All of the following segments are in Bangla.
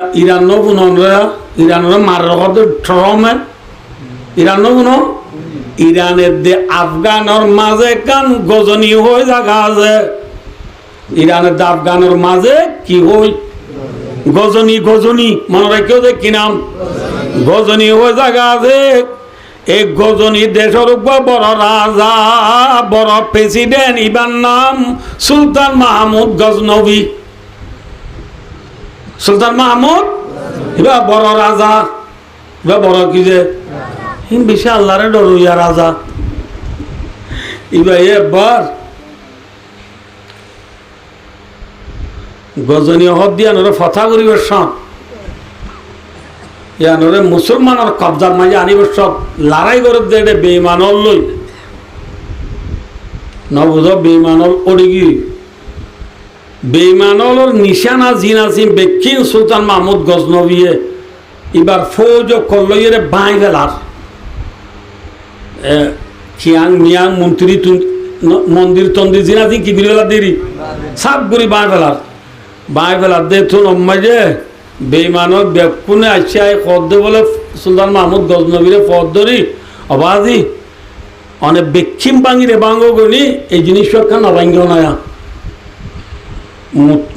ইরানো বুনরা ইরানের মারার হতে ট্রমে ইরানো বুন ইরানের দে আফগানের মাঝে কান গজনী হয়ে জায়গা আছে ইরানের দে আফগানের মাঝে কি হই গজনী গজনী মনে রাখিও যে কি নাম গজনী হয়ে জায়গা আছে এই গজনী দেশের উপর বড় রাজা বড় প্রেসিডেন্ট ইবার নাম সুলতান মাহমুদ গজনবী সুলতান মাহমুদ এবার বড় রাজা এবার বড় কি যে বেশি আল্লাহরে ডরুইয়া রাজা এবার এবার গজনী হদ দিয়া নরে ফথা করিবার সব ইয়ানরে মুসলমানের কবজার মাঝে আনিবার সব লড়াই করে দে বেঈমানল লই নবুধ বেঈমানল ওড়িগি বেঈমানলর নিশানা জিনাসিম বেকিন সুলতান মাহমুদ গজনবীয়ে এবার ফৌজ কল্লইয়ের বাঁই ফেলার খিয়াং মিয়াং মন্ত্রী মন্দির তন্দির জিনাসিম কি বিরলা দেরি সাপ গুড়ি বাঁই ফেলার দে তো নম্মাই যে বেঈমানক বেকুনে আসছে পদ বলে সুলতান মাহমুদ গজনবীরে পদ ধরি অবাধি অনেক বেক্ষিম বাঙিরে বাঙ্গ গনি এই জিনিস খান নবাঙ্গ নয়া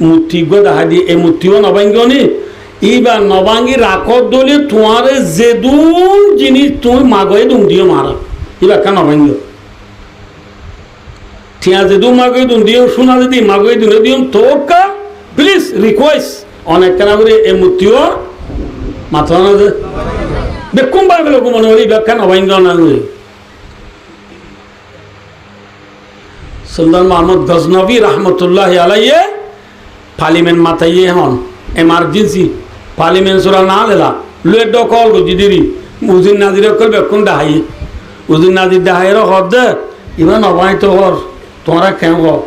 মূর্তি দেখা দিয়ে এই মূর্তিও নবাঙ্গনি এইবার নবাঙ্গি রাখত দলি তোমার যেদুন জিনিস তুমি মাগয়ে দুম দিও মারা এবার কেন নবাঙ্গ ঠিয়া যেদু মাগয়ে দুম দিও শোনা যদি মাগয়ে দুনে দিও তোকা প্লিজ রিকোয়েস্ট অনেক কেনা করে এই মূর্তিও মাথা না যে বেকুম পারবে লোক মনে করি ব্যাখ্যা নবাঙ্গ না সুলতান মাহমুদ গজনবী রহমতুল্লাহ আলাইয়ে পার্লিমেন্ট মাথাইয়ে হন এমার্জেন্সি পার্লিমেন্ট সুরা না লেলা লুয়ে ডকল গুজি দিদি উজির নাজির কল বেকুন ডাহাই উজির নাজির ডাহাইয়ের হর দে এবার নবাঙ্গি তো হর তোমরা কেন হর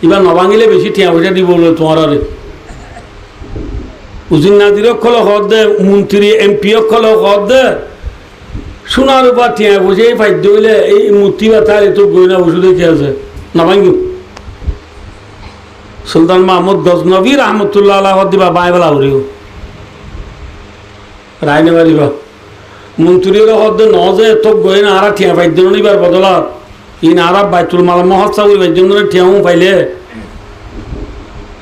এবার নবাঙ্গিলে বেশি টিয়া পয়সা দিব তোমার উজির নাজির কল হর দে মন্ত্রী এমপি কল হর দে সোনার উপর টিয়া পয়সা এই ফাইদ্য হইলে এই মূর্তি বা তার এত গয়না বসু দেখে আছে নবাঙ্গি সুলতান মাহমুদ গজনবী রহমতুল্লাহ আলাহ দিবা বাইবেলা উড়িও রায় নেবা দিবা মন্ত্রীর হদ্দে ন যে এত গয়না আরা ঠিয়া পাইদ্য নিবার বদলাত ইন আরা বাইতুল মাল মহৎসা উড়িবার জন্য ঠিয়াও পাইলে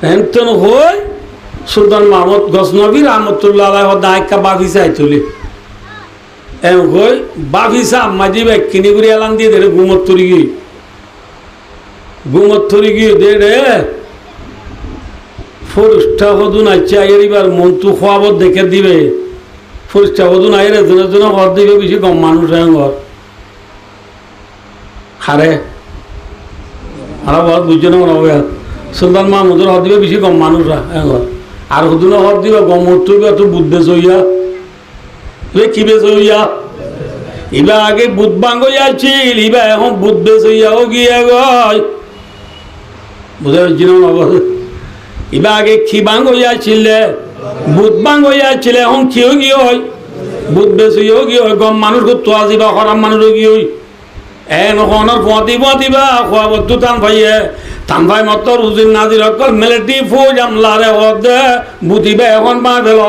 হেন হই সুলতান মাহমুদ গজনবী রহমতুল্লাহ আলাহ দায়িকা বাফিসা আইতুলি এম হই বাফিসা মাঝি ব্যাগ কিনি করে এলান দিয়ে দে গুমত তরি গিয়ে দে রে ফরিস্তা হদুন আইছে আইয়ের এবার মন্ত্র খোয়াবত দেখে দিবে ফরিস্তা হদুন আইয়ের জনে জনে হর দিবে বেশি কম মানুষ ঘর হারে আরো বহুত বুঝছে না মনে হবে সুলতান মাহমুদের হর দিবে বেশি কম মানুষরা ঘর আর হদুন হর দিবে গম মূর্তি তো বুধ বেশ হইয়া কি বেশ হইয়া এবার আগে বুধ বাঙ্গ আছিল এবার এখন বুধ বেশ হইয়াও গিয়ে গয় বুঝতে পারছি না এবার আগে খিবাঙ্গ হইয়াছিলে বুধ বাঙ্গ হইয়াছিলে এখন কিও গিয়ে হয় বুধ বেশ হইয়াও গিয়ে হয় গম মানুষ তো আসিবা খরাম মানুষও গিয়ে হই এখনের পতিবা খোয়া বস্তু টান ভাইয়ে টান ভাই মত রুজির নাজির অকল মেলেটি ফৌজ আমলারে হদে বুধিবে এখন মা ফেল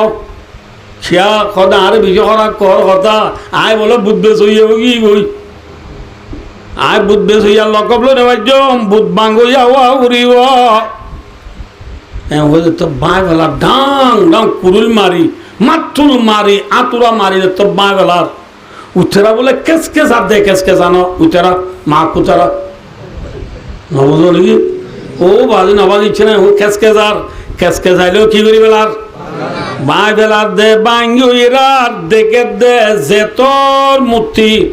সিয়া সদা আর বেশি করা কর কথা আয় বলো বুধ বেশ হইয়াও গিয়ে গই আয় বুধ বেশ হইয়া লকব লো নেবাজ বুধ বাঙ্গ হইয়া হওয়া উড়িব তো বাঁয় বেলা ডাং ডাং কুরুল মারি মাতুল মারি আতুরা মারি তো বাঁয় বেলার উঠেরা বলে কেস কেস আর দে কেস কেস আনো উঠেরা মা কুচারা নবুঝ নাকি ও বাজি নবাজ ইচ্ছে না ও কেস কেস আইলেও কি করি বেলার বাঁয় বেলার দে বাঙ্গিরার দেখে দে যেতর মূর্তি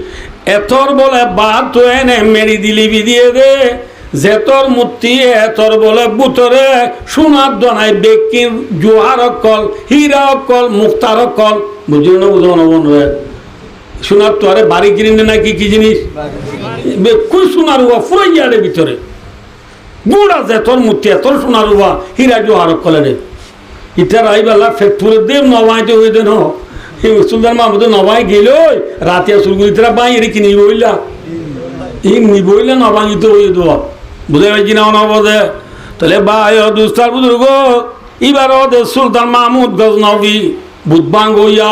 এতর বলে বাদ তো এনে মেরি দিলি দিয়ে দে যেতর মূর্তি এতর বলে বুতরে সোনার দনাই বেকির জোহার অকল হীরা অকল মুক্তার অকল বুঝল না বুঝল না রে সোনার তো আরে বাড়ি কিনে নাকি কি জিনিস বেকুল সোনার উবা ফুরাইয়ারে ভিতরে বুড়া যেতর মূর্তি এতর সোনার উবা হীরা জোহার অকলে রে ইটার আইবেলা ফেক্টুরের দেব নবাইতে হয়ে দেন সুলতান মাহমুদ নবাই গেল রাতিয়া সুরগুলিতরা বাই এর কিনি বইলা ই নিবইলে নবাঙ্গিত হয়ে দেওয়া বুঝে পারছি না অনবদে তাহলে ভাই দুস্তার বুজুর্গ এবারও দে সুলতান মাহমুদ গজনবী বুধবাং হইয়া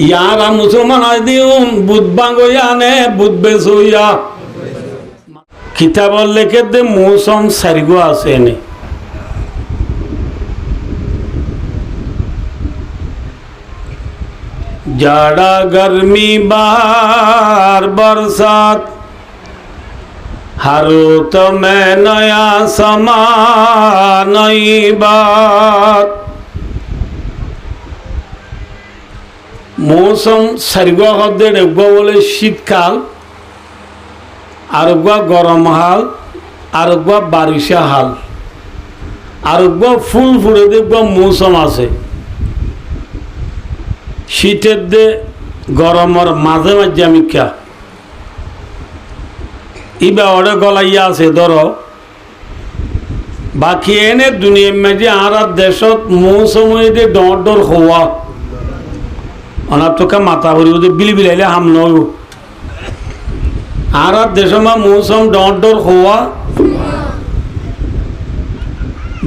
ইয়ারা মুসলমান দিউন বুধবাং হইয়া নে বুধ বেশ হইয়া কিতাবর লেখে দে মৌসুম সারিগো আছে এনে जाड़ा गर्मी बाहर बरसात हर रुत में नया समा नई बात मौसम सारिगो हदे रेगो बोले शीतकाल आरोग्य गरम हाल आरोग्य बारिशा हाल आरोग्य फुल फुले देखो मौसम आसे শীতের দে গরমের মাঝে মাঝে আমি কা ইবা ওরে গলাইয়া আছে ধরো বাকি এনে দুনিয়া মাঝে আর দেশত মৌসুম হইতে ডর ডর হওয়া অনার তোকে মাথা ভরি ওদের বিলি বিলাইলে হাম নয় আর দেশ মা মৌসুম ডর ডর হওয়া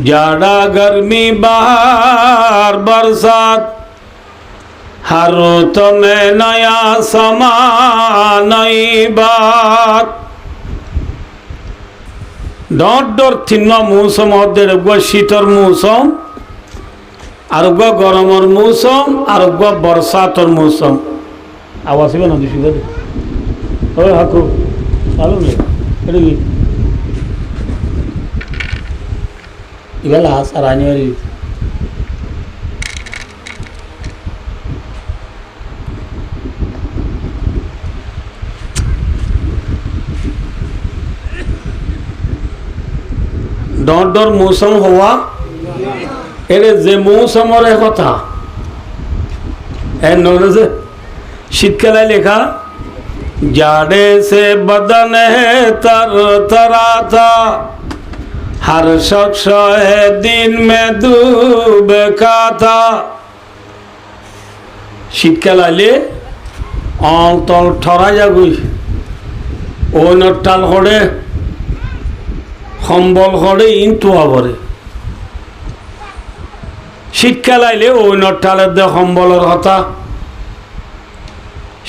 জাড়া গরমি বাহার বরসাত हर रुत में नया समा नई बात डर डर तीन मौसम शीतर मौसम और गरमर मौसम और बरसातर मौसम आवाज ना दूषित हाथ इवेला सारानी डर डर मौसम हुआ एरे जे मौसमर कथा जे शीतकाले लेखा जाड़े से बदन है तर तरा था हर शख्स है दिन में डूब का था शीतकाल आले तल ठरा जागुई ओ नटाल करे সম্বল করে ইনতুয়া ভরে শীতকাল আইলে ওই নটালের দে সম্বলের কথা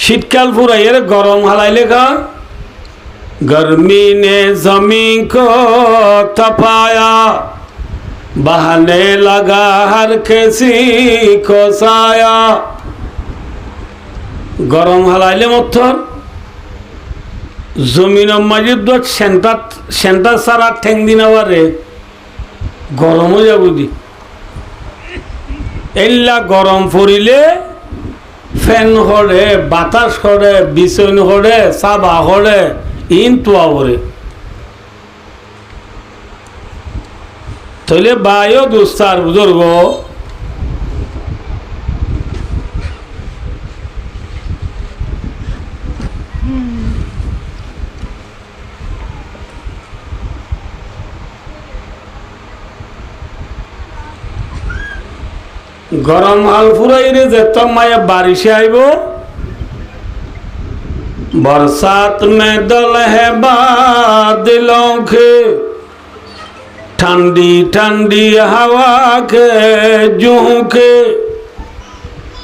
শীতকাল ফুরাইয়ের গরম হালাইলে কা गर्मी ने जमीन को तपाया बहाने लगा हर किसी को साया गरम हालाइले मत्थर जमीन मजिद सेंटर सारा ठेंग दिना बारे गरम हो जाबो दी एल्ला गरम फरिले फैन हरे बातास हरे बिछन हरे साबा हरे इंतु आवरे तले बायो दोस्तार बुजुर्ग गरम हाल फुराइरे जेत माया बारिशे आइबो बरसात में दल है बादलों के ठंडी ठंडी हवा के झोंके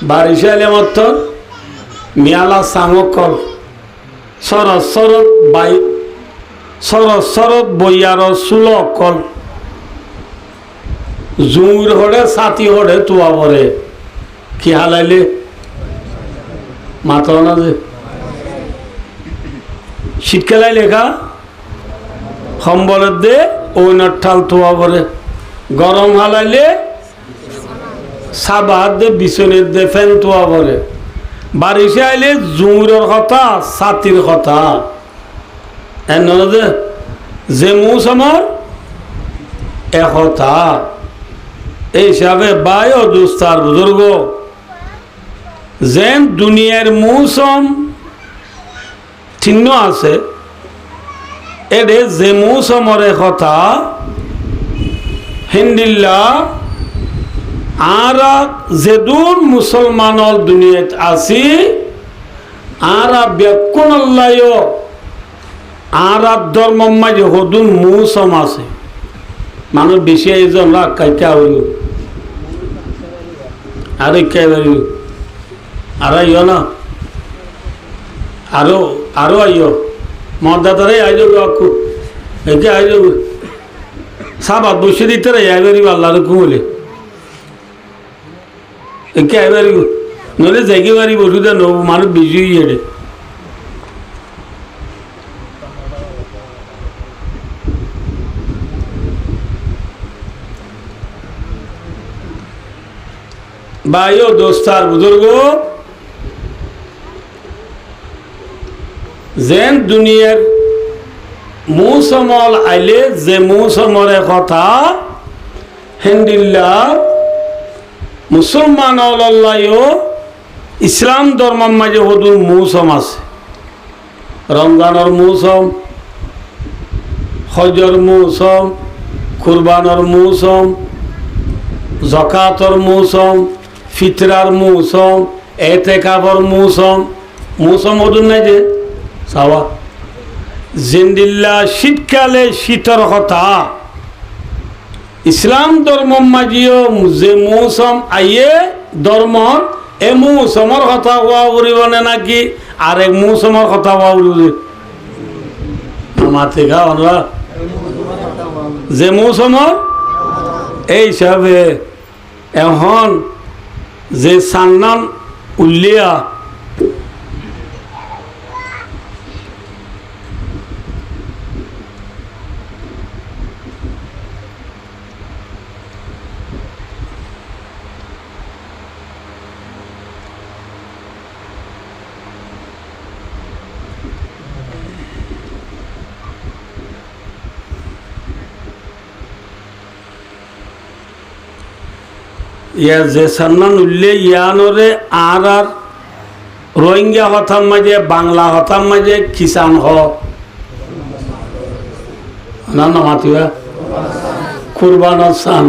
बारिश आले मत मियाला सांगकल सरत सरत बाई सरत सरत बइयार सुलकल जुर हड़े साथी हड़े तुआ बरे कि हालाइले मात्र ना जे शीतकाल लेखा सम्बल दे ओठाल तुआ बरे गरम हालाइले साबा दे बिछने दे फैन तुआ बरे बारिशे आइले जुर कथा साथीर कथा एन जे मौसमर एकथा हिसाबे बायो दोस्तार बुजुर्ग जेन दुनियार मौसम चिन्ह आछे एडे जे मौसमर कथा हिंदिल्ला आरा जेदूर मुसलमानर दुनियात आছি आरा बेकुनल्लायो आरा धर्म माঝে হদুন मौसम আছে মানুষ বেশি এইজন রাগ কাইটা হইল আর একেবারে আর আইও না আরো আইও মদাতারে আই যাবে আকু একে আই যাবে সাবাত বসে দিতে রে আইবারি আল্লাহর কুমলে একে আইবারি নলে জায়গা বাড়ি বসু দেন মানুষ বেশি হয়ে भाइयों दोस्तार बुजुर्गो जेन दुनियार मौसमल आइले जे मौसमर कथा हिंदिल्ला मुसलमान अल्लायो इस्लाम धर्म माजे हदुर मौसम आछे रमजानर मौसम हजर मौसम कुरबानर मौसम जकातर मौसम फितरार मौसम एतेकाबर मौसम मौसम हदुर ना जे सावा जिंदिल्ला शीतकाले शीतर कथा इस्लाम धर्म माजियो जे मौसम आइए धर्म ए मौसमर कथा हुआ करिबने नाकि आरेक मौसमर कथा हुआ करिबे माते गा ओनरा जे मौसमर এই হিসাবে এখন যে সান্নান উল্লিয়া या जे सन्नान उल्ले यानरे आर रोहिंग्या हथाम मजे बांग्ला हथाम मजे किसान हो ना ना मातिवा कुर्बान सान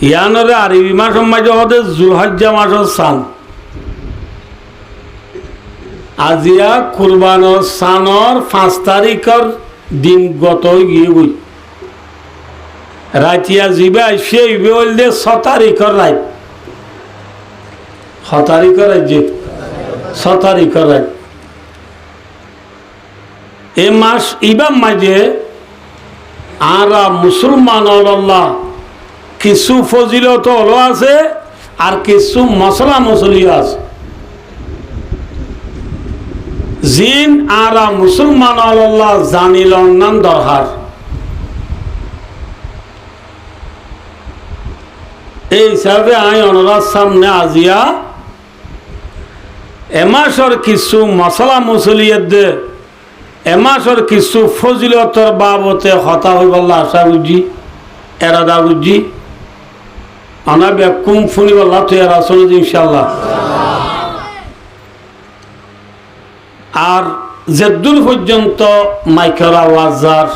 यानरे आरबी मास मजे होदे जुलहज्जा मास सान आजिया कुर्बान सानर 5 तारिखर दिन गत गिয়ে গই रातिया जीबा সেই বললে 6 তারিখের রাত 6 তারিখের রাত যে 6 তারিখের রাত এই মাস ইবা মাঝে আরা মুসলমান আল্লাহ কিছু ফজিলত হলো আছে আর কিছু মশলা মশলিও আছে জিন আরা মুসলমান আল্লাহ জানিলন নাম দরকার এই হিসাবে আই অনরার সামনে আজিয়া এমাসর কিছু মশলা মশলিয়ে দে এমাসর কিছু ফজিলতর বাবতে হতা হইবল্লা আশা বুঝি এরাদা বুঝি আনা বেকুম ফুনিবল্লা তো এরা শুনে ইনশাল্লাহ আর জেদ্দুল পর্যন্ত মাইকের আওয়াজার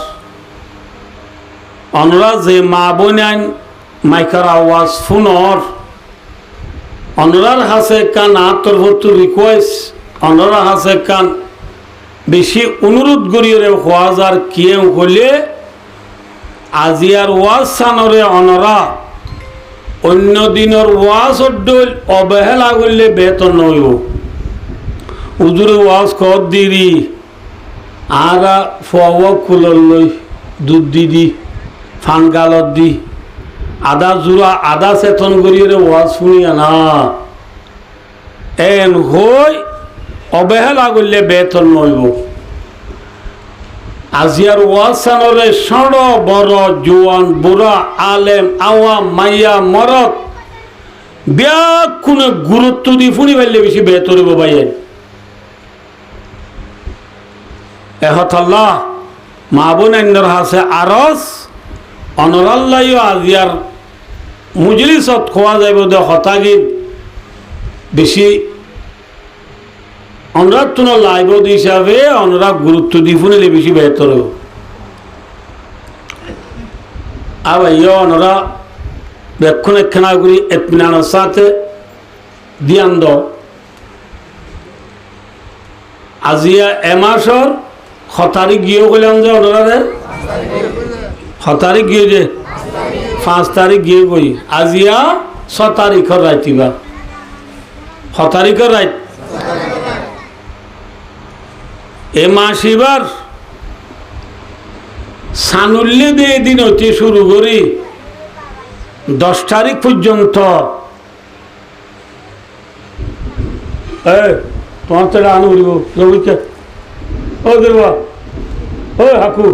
অনরা যে মা বোনাইন মাইকার আওয়াজ ফোনর অনরার হাসে কান আতর হতো রিকোয়েস্ট অনরা হাসে কান বেশি অনুরোধ করিয়ে ওয়াজার কিয়ে হলে আজিয়ার ওয়াজ সানরে অনরা অন্য দিনের ওয়াজ অড্ডল অবহেলা করলে বেতন নইব উজুরে ওয়াজ কর দিরি আরা ফওয়া খুলল লই দুধ দি ফান গালত দি আদা জুরা আদা চেতন করিয়ে ওয়াজ শুনিয়া না এন হই অবহেলা করলে বেতন নইব আজিয়ার ওয়াজ সানরে সড় বড় জোয়ান বুড়া আলেম আওয়াম মাইয়া মরদ ব্যাকুনে গুরুত্ব দি ফুনি পাইলে বেশি বেতন হইব ভাইয়ের এহতাল্লাহ মা বোন হাসে আরস অনরাল্লাহ আজিয়ার মুজলিসত খোয়া যাইব দে হতাগিত বেশি অনরা তুন লাইব হিসাবে অনরা গুরুত্ব দি ফুনিলে বেশি বেহতর হইব আবার ইয়ে অনরা বেক্ষণ একখানা করি এতমিনানোর সাথে দিয়ান দ আজিয়া এমাসর হতারি গিয়েও কইলাম যে অনরাদের হতারি গিয়ে যে 5 তারিখ গিয়ে গই আজিয়া 6 তারিখর রাইতিবা 6 তারিখর রাইত এ মাস এবার সানুল্লে দিয়ে দিন হইতে শুরু করি 10 তারিখ পর্যন্ত তোমার তো আনু বলব রবিকে ও দেবা ও হাকু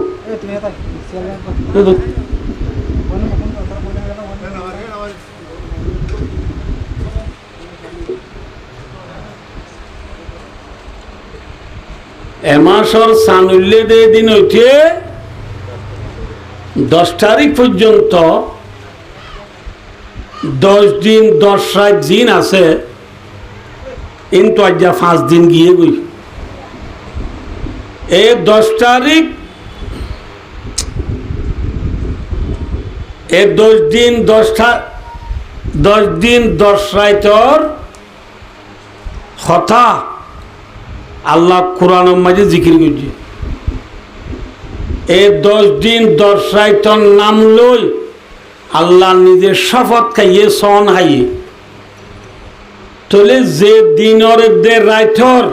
এমাসর সানুল্লে দিয়ে দিন হইতে 10 তারিখ পর্যন্ত 10 দিন 10 রাত দিন আছে কিন্তু আজ 5 দিন গিয়ে গই এই 10 তারিখ এই 10 দিন 10 দিন 10 রাতর কথা আল্লাহ কোরআন মাঝে জিকির করছে এই 10 দিন 10 রাতর নাম লই আল্লাহ নিজের শপথ খাইয়ে সন হাইয়ে তাহলে যে দিনর দে রাতর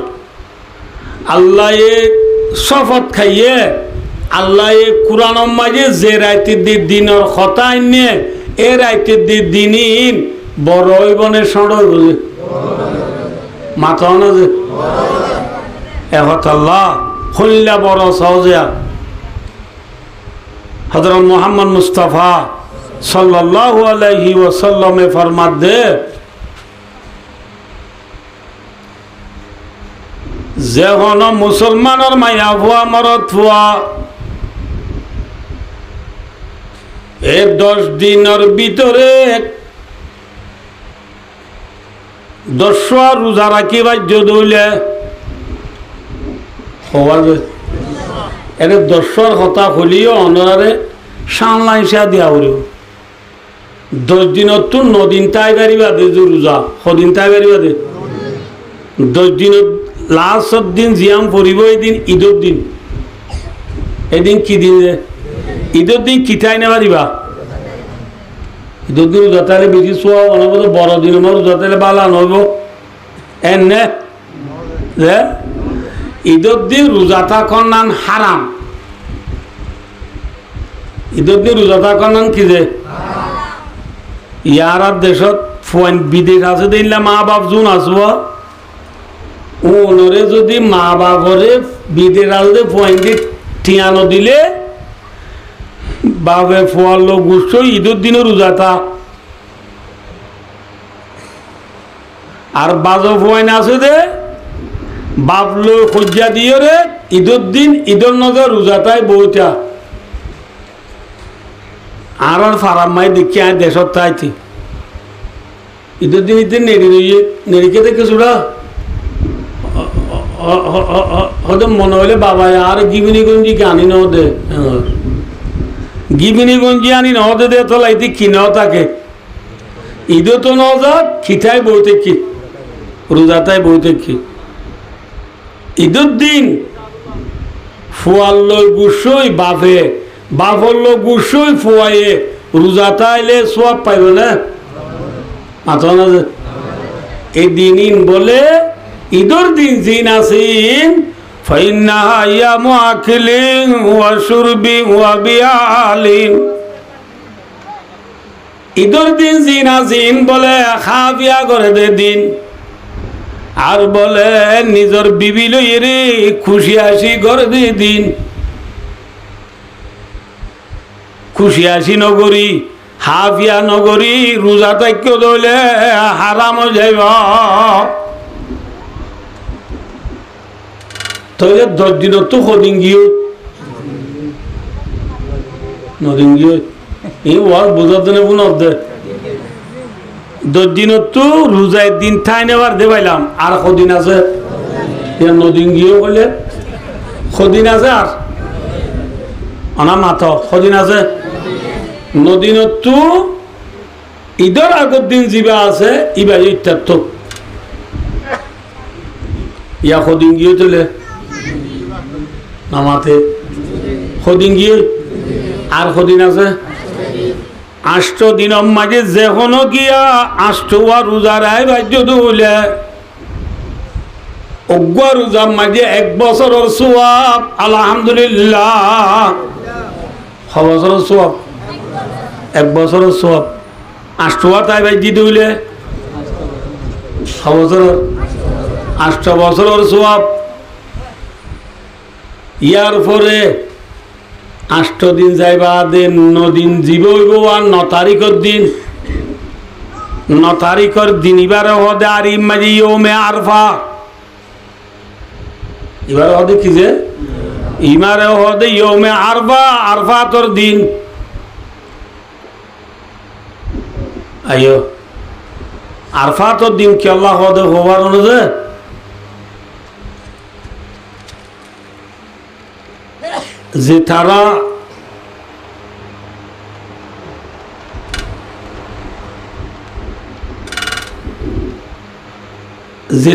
আল্লাহ শপথ খাইয়ে আল্লাহ কোরআন মাঝে যে রাইতের দিনের কথা আইনে এ রাইতের দিন বড় বনে সড় বুঝে মাথা না যে আল্লাহ হল্লা বড় সহজা হযরত মুহাম্মদ মুস্তাফা সাল্লাল্লাহু আলাইহি ওয়াসাল্লামে ফরমাত দে যে হন মুসলমানের মায়া ভুয়া মরত ভুয়া এই 10 দিনের ভিতরে 10 রোজা রাখি বাধ্য দইলে হওয়া যায় এর 10 কথা হলিও অনারে সানলাইসা দিয়া হলিও 10 দিনত তো 9 দিন তাই বাড়িবা দে রোজা সদিন তাই বাড়িবা দে 10 দিনত লাস্ট দিন জিয়াম পড়িব এদিন ঈদের দিন এদিন কি দিন ঈদের দিন কিতাই না পারিবা ঈদের দিন যাতালে বেশি চোয়া অনব বড় দিন আমার যাতালে বালা নইব এনে যে ঈদের দিন রোজাটা কন্যান হারাম ঈদের দিন রোজাটা কন্যান কি যে ইয়ার দেশত বিদেশ আছে দিলে মা বাপ জুন আসব ওনরে যদি মা বাপরে বিদের আলদে পয়েন্টে ঠিয়ানো দিলে বাপে ফোয়ার লোক গুষ্ট ঈদের দিনও রোজাতা আর বাজো পয়েন্ট আছে দে বাপ লোক খোঁজা দিয়ে রে ঈদের দিন ঈদের নজর রোজাতাই বউটা আর ফারাম মাই দেখি আয় দেশত তাইছি ঈদের দিন ঈদের নেড়ি রইয়ে নেড়িকে দেখে চুড়া হয়তো মনে হলে বাবা আর গিবিনি গঞ্জি আনি ন দে গিবিনি গঞ্জি আনি ন দে তো লাইতে কিনাও থাকে ঈদও তো ন যাক খিঠাই বইতে কি রোজাতাই বইতে কি ঈদের দিন ফুয়ার লই গুসই বাপে বাপর লোক গুসই ফুয়াইয়ে রোজাতা আইলে সব পাইব না মাথা না এই দিন বলে ঈদের দিন জিন আসিন ফাইন্নাহা ইয়ামু আকিলিন ওয়া শুরবি ওয়া বিয়ালিন ঈদের দিন জিন আসিন বলে খাবিয়া করে দে দিন আর বলে নিজের বিবি লইয়ে রে খুশি আসি করে দে দিন খুশি আসি নগরী হাফিয়া নগরী রোজা তাক্য দইলে হারাম হয়ে যাইব তাহলে 10 দিনত তো সদিন গিয়ে নদিন গিয়ে এই ওয়াজ বোঝাতে নেব না 10 দিনত তো রোজায় দিন ঠাই নেবার দে পাইলাম আর সদিন আছে নদিন গিয়ে বলে সদিন আছে আর অনা মাথা সদিন আছে নদিনত তো ঈদের আগর দিন যা আছে ইবা ইত্যার্থ ইয়া সদিন গিয়ে চলে নামাতে সদিন গিয়ে আর সদিন আছে 8 দিনের মাঝে যেহনো গিয়া 8টা রোজার আয় বাজ্য দুলে অজ্ঞা রোজার মাঝে 1 বছরের সওয়াব আলহামদুলিল্লাহ। 6 বছরের সওয়াব 1 বছরের সওয়াব 8টা তাই বাজ্য দুলে 6 বছরের 8 বছরের সওয়াব। ইয়ার পরে 8 দিন যাইবা দিন 9 দিন জীব হইব আর 9 তারিখের দিন 9 তারিখের দিন এবারে হদে আর ইমাজি ইয়মে আরফা এবারে হদে কি যে ইমারে হদে ইয়মে আরফা আরফাতর দিন আইও আরফাতর দিন কি আল্লাহ হদে হবার অনুযায়ী যে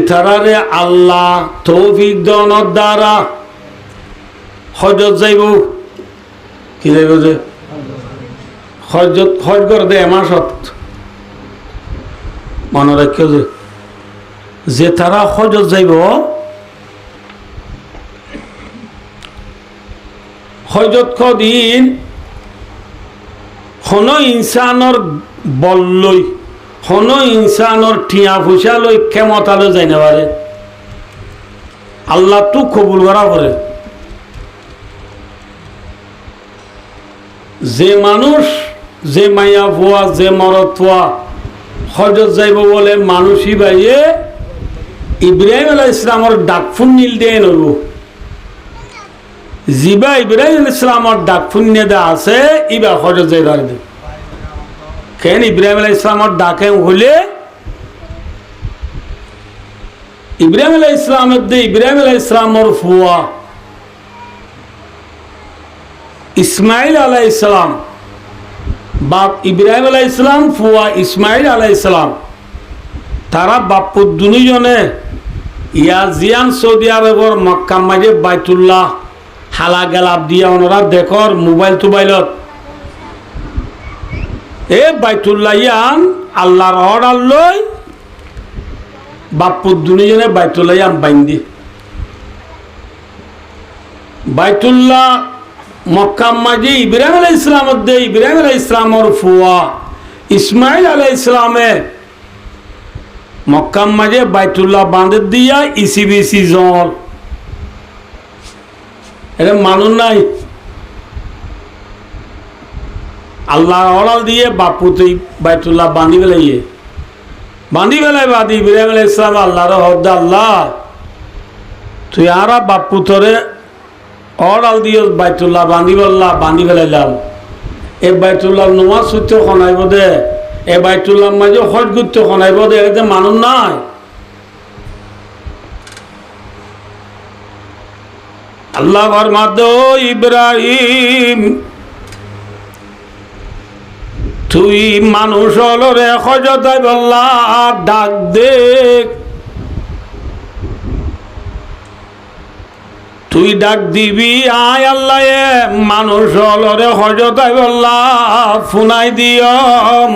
তারা রে আল্লাহ তৌফিক দানের দ্বারা হজত যাইব কি যাইব যে হজ করে দে মাসত মনে রাখিও যে তারা হজত যাইব হজত কদিন হন ইনসানর বললই হন ইনসানর ঠিয়া ফুসা লই ক্ষমতালৈ যাই না পারে আল্লাহ তো কবুল করা করে। যে মানুষ যে মাইয়া ফুয়া যে মরদ ফুয়া হজত যাইব বলে মানুষই বাইয়ে ইব্রাহিম আলাইহিস ইসলামর ডাক ফুন নীল দিয়ে নব জিবা ইব্রাহিম ইসলামর ডাক পুণ্যদা আছে ইবা হজত যাইবার দে কেন ইব্রাহিম আলাইহিস ইসলামর ডাকে হলে ইব্রাহিম আলাইহিস ইসলামের দে ইব্রাহিম আলাইহিস ইসলামর ফুয়া ইসমাইল আলাইহিস সালাম বাপ ইব্রাহিম আলাইহিস সালাম ফুয়া ইসমাইল আলাইহিস সালাম তারা বাপ্পু দুজনে ইয়াজিয়ান সৌদি আরবর মক্কা মাঝে বাইতুল্লাহ হালা গেলাপ দিয়া ওনারা দেখর মোবাইল টোবাইলত এ বাইতুল্লাহ ইয়ান আল্লাহর অর্ডার লই বাপ্পু দুজনে বাইতুল্লাহ ইয়ান বাইন্দি বাইতুল্লাহ মক্কা মাঝে ইব্রাহিম আলাইহিস সালামের দে ইব্রাহিম আলাইহিস সালামের ফুয়া ইসমাইল আলাইহিস সালামে মক্কা মাঝে বাইতুল্লাহ বাঁধে দিয়া ইসিবিসি জল এটা মানুষ নাই আল্লাহ অর্ডার দিয়ে বাপু তুই বাইতুল্লাহ বাঁধি বেলাইয়ে বাঁধি বেলায় বাঁধি ইব্রাহিম আলাইহিস সালাম আল্লাহর হদ আল্লাহ তুই আর বাপু তোরে অর্ডার দিয়ে বাইতুল্লাহ বাঁধি বললা বাঁধি বেলাইলাম এই বাইতুল্লাহ নমাজ সূত্র শনাইব দে এ বাইতুল্লাহ মাঝে হজ করতে শনাইব দে এটা মানুষ নাই আল্লাহ ফরমাতো ইব্রাহিম তুই মানুষ হলরে হজতাই বললা ডাক দেখ তুই ডাক দিবি আয় আল্লাহ মানুষ হলরে হজতাই বললা ফুনাই দিয়ম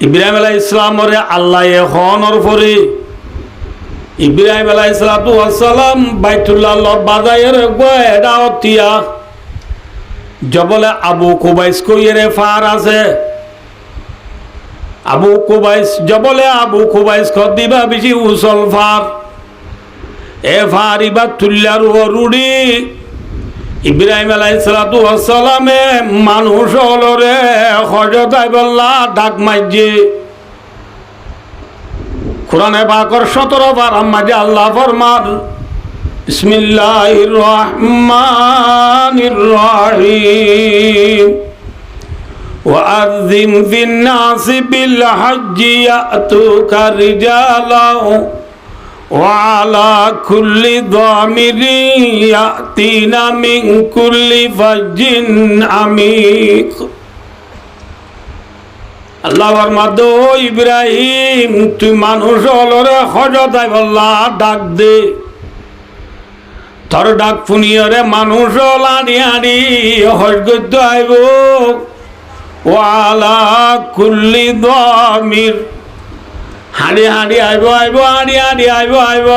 ইব্রাহিম আলাইহিস সালামরে আল্লাহ এখনর পরে ইব্রাহিম আলাইহিস সালাম বাইতুল্লাহ বাজায়ের এটা অতিয়া জবলে আবু কুবাইস কইরে ফার আছে আবু কুবাইস জবলে আবু কুবাইস দিবা বেশি উসল ফার এ ফার ইবা তুল্লার রুড়ি ইব্রাহিম আলাইহিস সালামে মানুষ হলরে হজতাই বললা ডাক মাইজে কোরআনে পাকের 17 বার মাঝে আল্লাহ ফরমান বিসমিল্লাহির রহমানির রহিম ওয়াযিম ফিন নাসি বিল হজ্জি ইয়াতুকা রিজালাও وعلى كل ضامر يأتينا من كل فج عميق আল্লাহর মাদো ইব্রাহিম তুই মানুষ হলরে হজতাই বললা ডাক দে তোর ডাক শুনিয়রে মানুষ লাড়ি আড়ি হজ করতে আইব ওয়ালা কুল্লি দামির হাঁড়ি হাঁড়ি আইব আইব হাঁড়ি হাঁড়ি আইব আইব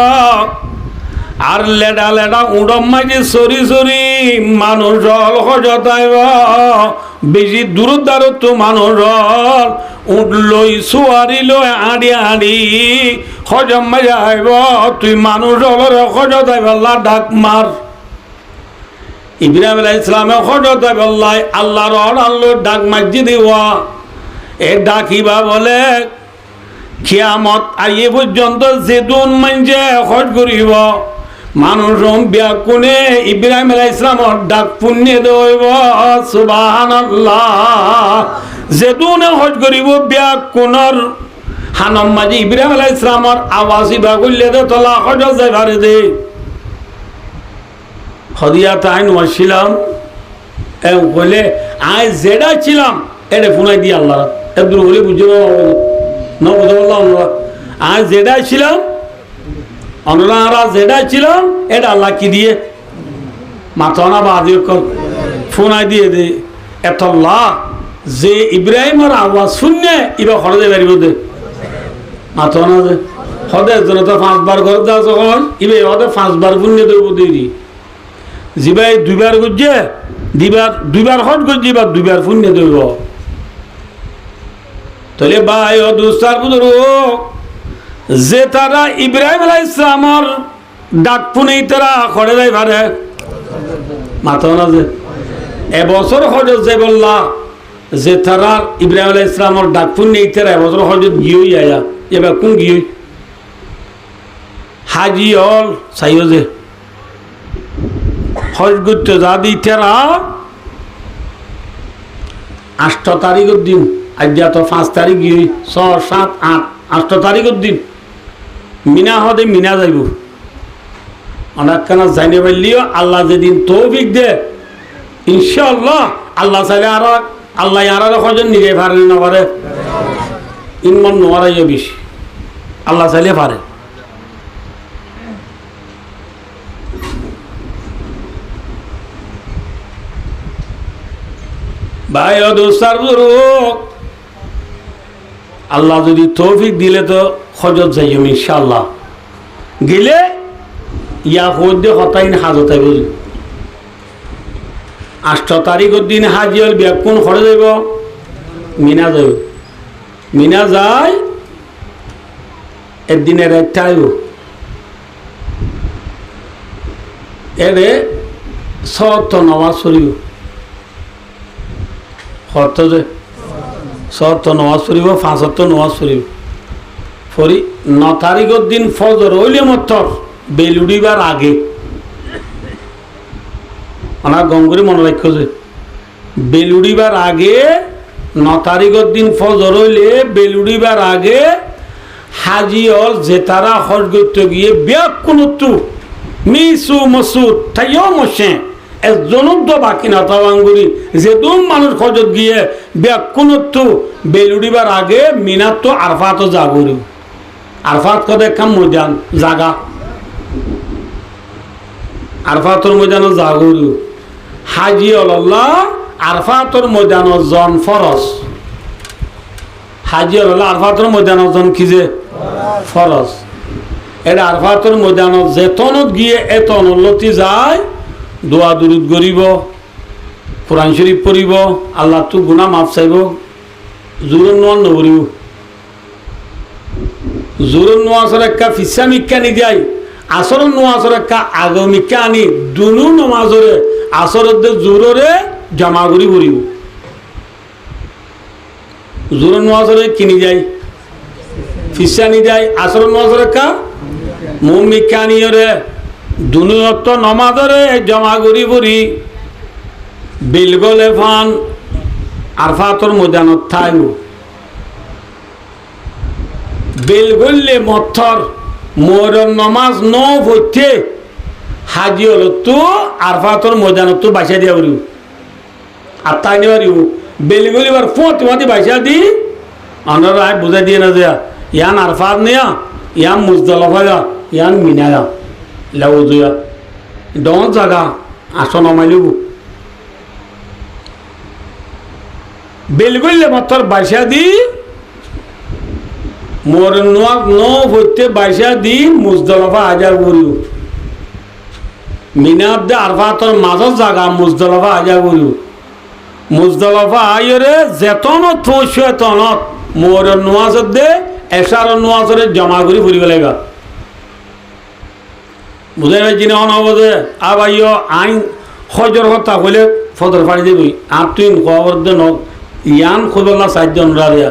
আর লেডা লেডা উড়ম মাঝে সরি সরি মানুষ হজত আইব বেশি দূরদারত্ব মানুষ উঠ লই সুয়ারি লই আড়ি আড়ি হজম মাঝে আইব তুই মানুষ হজত আইব আল্লাহ ডাক মার ইব্রাহিম আলাইহিস সালামে হজত আইব আল্লাহর আল্লাহ ডাক মাঝি দেওয়া এ ডাকিবা বলে কিয়ামত আইয়ে পর্যন্ত যেদুন মানছে হজ করিব মানুষ ব্যাকুনে ইব্রাহিম আলাইহিস সালামর ডাক পুণ্য দইব সুবহানাল্লাহ যেদুনে হজ করিব ব্যাকুনর হানম মাঝি ইব্রাহিম আলাইহিস সালামর আওয়াজই বা কইলে দে তোলা হজ যাইবারে দে হদিয়া তাইন ওয়াসিলাম এ বলে আই যেটা ছিলাম এটা ফুনাই দি আল্লাহ একদম বলে বুঝো না বুঝো আল্লাহ আজ যেটা ছিলাম আমরা যেটা ছিলাম এটা আল্লাহ কি দিয়ে মাথা বাদ ফোনাই দিয়ে দে এতল্লাহ যে ইব্রাহিমের আওয়াজ শুনে এবার হরদে বেরিব দে মাথা না যে হদের জন্য তো 5 বার ঘর দেওয়া যখন এবার হদে 5 বার পুণ্য দেব দিই জিবাই 2 বার করছে দুইবার হজ করছে এবার 2 বার পুণ্য দেব তাহলে ভাই ও দুস্তার বুঝলো যে তারা ইব্রাহিম আলাইহিস সালামর ডাক পুনেই তারা করে দেয় পারে মাথা না যে এবছর হজত যে বললা যে তারা ইব্রাহিম আলাইহিস সালামর ডাক পুনেই তারা এবছর হজত গিয়েই আয়া এবার কোন গিয়ে হাজি হল চাইও যে হজ করতে যা দিই তারা 8 তারিখের দিন আজ তো 5 তারিখ গিয়ে 6, 7, 8 তারিখের দিন মিনা হদে মিনা যাইব অনেকখানা জানিয়ে পারলিও আল্লাহ যেদিন তৌফিক দে ইনশাআল্লাহ আল্লাহ চাইলে আর আল্লাহ আর কজন নিজে পারে না পারে ইনমন নোয়ারাইও বেশি আল্লাহ চাইলে পারে ভাই ও দোস্তার আল্লাহ যদি তৌফিক দিলে তো হজত যাইম ইনশাআল্লাহ গেলে ইয়া হইতে হতাইন হাজতাই বুঝি 8 তারিখের দিন হাজি হল ব্যাকুন করে যাইব মিনা যাইব মিনা যায় একদিনের একটা আইব এরে সত নামাজ পড়িব হত যে সত নামাজ পড়িব 5 নামাজ পড়িব পড়ি 9 তারিখের দিন ফজর হইলে মতর বেলুড়িবার আগে আমার গঙ্গুরি মনে রাখো যে বেলুড়িবার আগে 9 তারিখের দিন ফজর হইলে বেলুড়িবার আগে হাজি হল যে তারা হজ করতে গিয়ে ব্যাকুনতু মিসু মসুদ তাইও মশে জনক বাকি না তাওয়াঙ্গুরি যে দুম মানুষ হজত গিয়ে ব্যাকুনতু বেলুড়িবার আগে মিনাত তো আরফাত জাগরি আরফাত কদে কাম ময়দান জাগা আরফাতর ময়দান জাগরি হাজি আল্লাহ আরফাতর ময়দান জন ফরজ হাজি আল্লাহ আরফাতর ময়দান জন কি যে ফরজ এটা আরফাতর ময়দান যেতনত গিয়ে এতন লতি যায় দোয়া দুরুদ করিব কোরআন শরীফ পড়িব আল্লাহ তো গুনাহ মাফ চাইব জুরুন নোয়ান নবরিব জুরুন নোয়াসর একটা ফিসা মিক্কা নি যাই আসরন নোয়াসর একটা আগমিকা আনি দুনু নমাজরে আসরত জোররে জমা করি পড়িব জুরুন নোয়াসরে কিনি যাই ফিসা নি যাই আসরন নোয়াসর একটা মুম মিক্কা নিয়রে দুনিয়ত নমাজরে জমা করি পড়ি বিলগলে ফান আরফাতর ময়দানত থাইব বেলগল্লে মথর মোর নমাজ ন হইতে হাজি হল তো আরফাতর ময়দানত তো বাসা দিয়া পারিব আর তাই নিয়ে পারিব বেলগলি বার ফোঁত মাতি বাসা দি আমরা বুঝাই দিয়ে না দেয়া ইয়ান আরফাত নেয়া ইয়ান মুজদালিফা যা ইয়ান মিনা যা লাউজুয়া ডন জাগা আসন মাইলিব বেলগুলে মাত্র বাইসা দি মোর নোয়াক নো হইতে বাইসা দি মুজদলফা আজার করিও মিনাবদে আরফাতর মাজত জাগা মুজদলফা আজার করিও মুজদলফা আইরে যেতনত থৈছ এতনত মোর নোয়াজত দে এসার নোয়াজরে জমা করি ফুরিব লাগা বুঝাই পাইছি না হব যে আবাইও আইন হজর কথা কইলে ফদর ফাড়ি দিবি আর তুই খবর দে ন ইয়ান খোদল্লা চারজন রারিয়া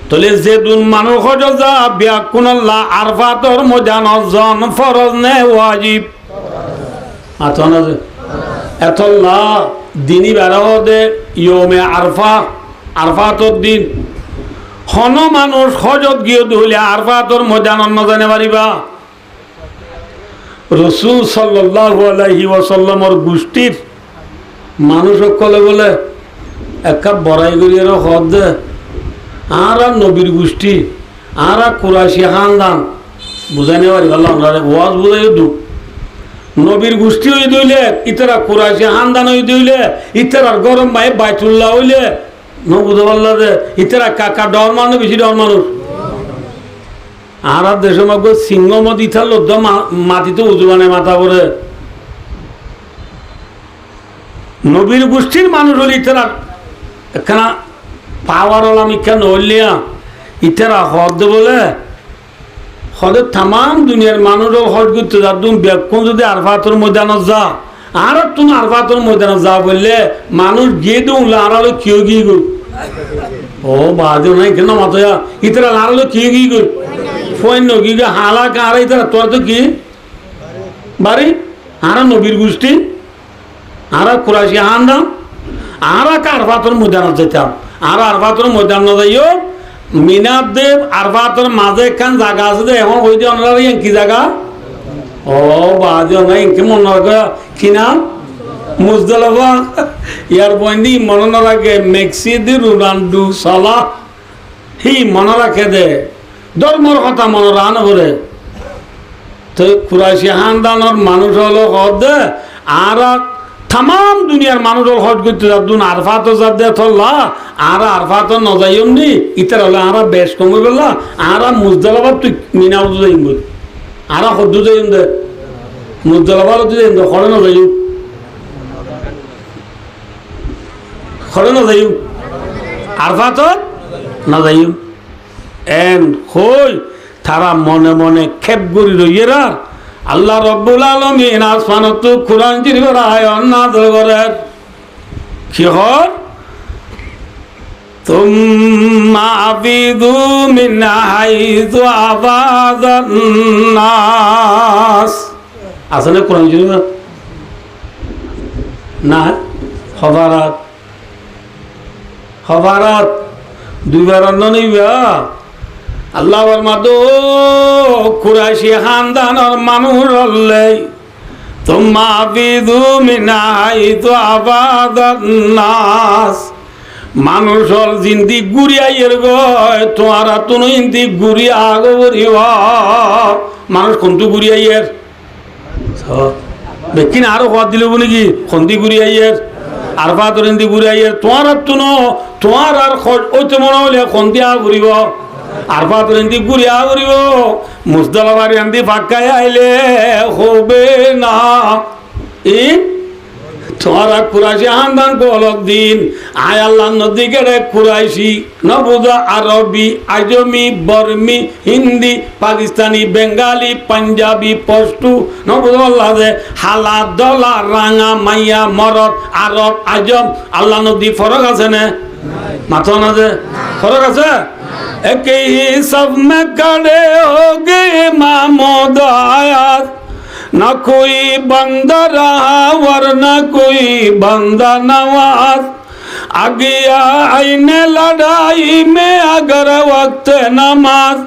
তলে যে দুন মানুষ হজর যা বিয়াকুনাল্লাহ আরফাতর মজান জন ফরজ নে ওয়াজিব আতন আছে এতল্লা দিনই বেড়াও দে ইয়মে আরফা আরফাতর দিন হন মানুষ হজত গিয়ে ধুলে আরফাতর মজান অন্য জানে পারিবা রসুল সাল্লাল্লাহু আলাইহি ওয়াসাল্লামর গোষ্ঠীর মানুষ সকলে বলে এক কাপ বড়াই করি আর হদ দে আর নবীর গোষ্ঠী আর কুরাইশি খানদান বুঝাই নেওয়ার আল্লাহ ওয়াজ বুঝাই দু নবীর গোষ্ঠী হয়ে দইলে ইতারা কুরাইশি খানদান হয়ে দইলে ইতারার গরম ভাই বাইতুল্লাহ হইলে ন বুঝতে পারল যে ইতারা কাকা ডর মানুষ বেশি ডর মানুষ আর দেশ মাগো সিংহ মত ইথার লোক মাটিতে উজুবানে মাথা করে নবীর গোষ্ঠীর মানুষ হলে ইতারা একখানা পাওয়ার হলাম ইখান হইলিয়া ইতারা হদ বলে হদে তাম দুনিয়ার মানুষও হজ করতে যা তুমি বেক্ষণ যদি আরফাতর ময়দানত যা আর তুমি আরফাতর ময়দানত যা বললে মানুষ গিয়ে দিলে আর হলো কেউ গিয়ে গই ও বাদে নাই কেন মাথা ইতারা আর হলো কেউ গিয়ে গই ফৈন্য কি হালা কারে ইতারা তোর তো কি বাড়ি আর নবীর গোষ্ঠী আর কুরাইশি হানদাম আর আরফাতর ময়দানত যেতাম আর আরফাতর ময়দান না যাইও মিনাব দেব আরফাতর মাঝে একখান জায়গা আছে যে এখন ওই যে ওনারা কি জায়গা ও বাদে নাই কি মনে রাখা কি নাম মুজদলফা ইয়ার বন্দি মনে না রাখে মেক্সিদি রুনান্ডু সালা হি মনে রাখে দে ধর্মর কথা মনে রান করে তো কুরাইশি খানদানের মানুষ হলো হদ দে আর তাম দুনিয়ার মানুষের হজ করতে যাবুন আরফাত যাব দে থল্লা আর আরফাত নজাইম নি ইতার হলে আর বেশ কমে গেলা আর মুজদলফা তুই মিনাও যাইম বল আর হদ্দু যাইম দে মুজদলফার যাইম দে খড়ে না যাইম খড়ে না যাইম আরফাত না যাইম এন হই তারা মনে মনে খেপ গড়ি রইয়েরা আল্লাহ রব্বুল আলামিন আসমানত কুরআন শরীফের আয়াত নাযিল করেন কি হয় তুম্মা আফিদু মিন হাইযু আফাযান নাস আসলে কুরআন শরীফ না খবরাত দুইবার ননিবা আল্লাহ মাদো কুরাইশি খানদানের মানুষ হলে তোমা বিদু মিনাই তো আবাদান নাস মানুষের জিন্দি গুড়িয়াইয়ের গয় তোমার তুমি ইন্দি গুড়িয়া গরিব মানুষ কোনটু গুড়িয়াইয়ের বেকিন আরো হওয়া দিল নাকি খন্দি গুড়িয়াইয়ের আরফা তোর ইন্দি গুড়িয়াইয়ের তোমার তুনো তোমার আর ওইতে মনে হলে খন্দি আ ঘুরিব আরফা তোর ইন্দি গুড়িয়া ঘুরিব মুজদলফার ইন্দি ফাঁকায় আইলে হবে না তোমারা কুরাইশি হান্দান কলক দিন আয় আল্লাহ নদী গেড়ে কুরাইশি নবুজা আরবি আজমি বর্মি হিন্দি পাকিস্তানি বেঙ্গালি পাঞ্জাবি পশতু নবুজা আল্লাহ দে হালা দলা রাঙা মাইয়া মরদ আরব আজম আল্লাহ নদী ফরক আছে না মাথা না যে ফরক আছে একই সব মে গড়ে হোগে মামুদ আয়াত ना कोई बंदा रहा वरना कोई बंदा नवाज आ गया आईने लड़ाई में अगर वक्त नमाज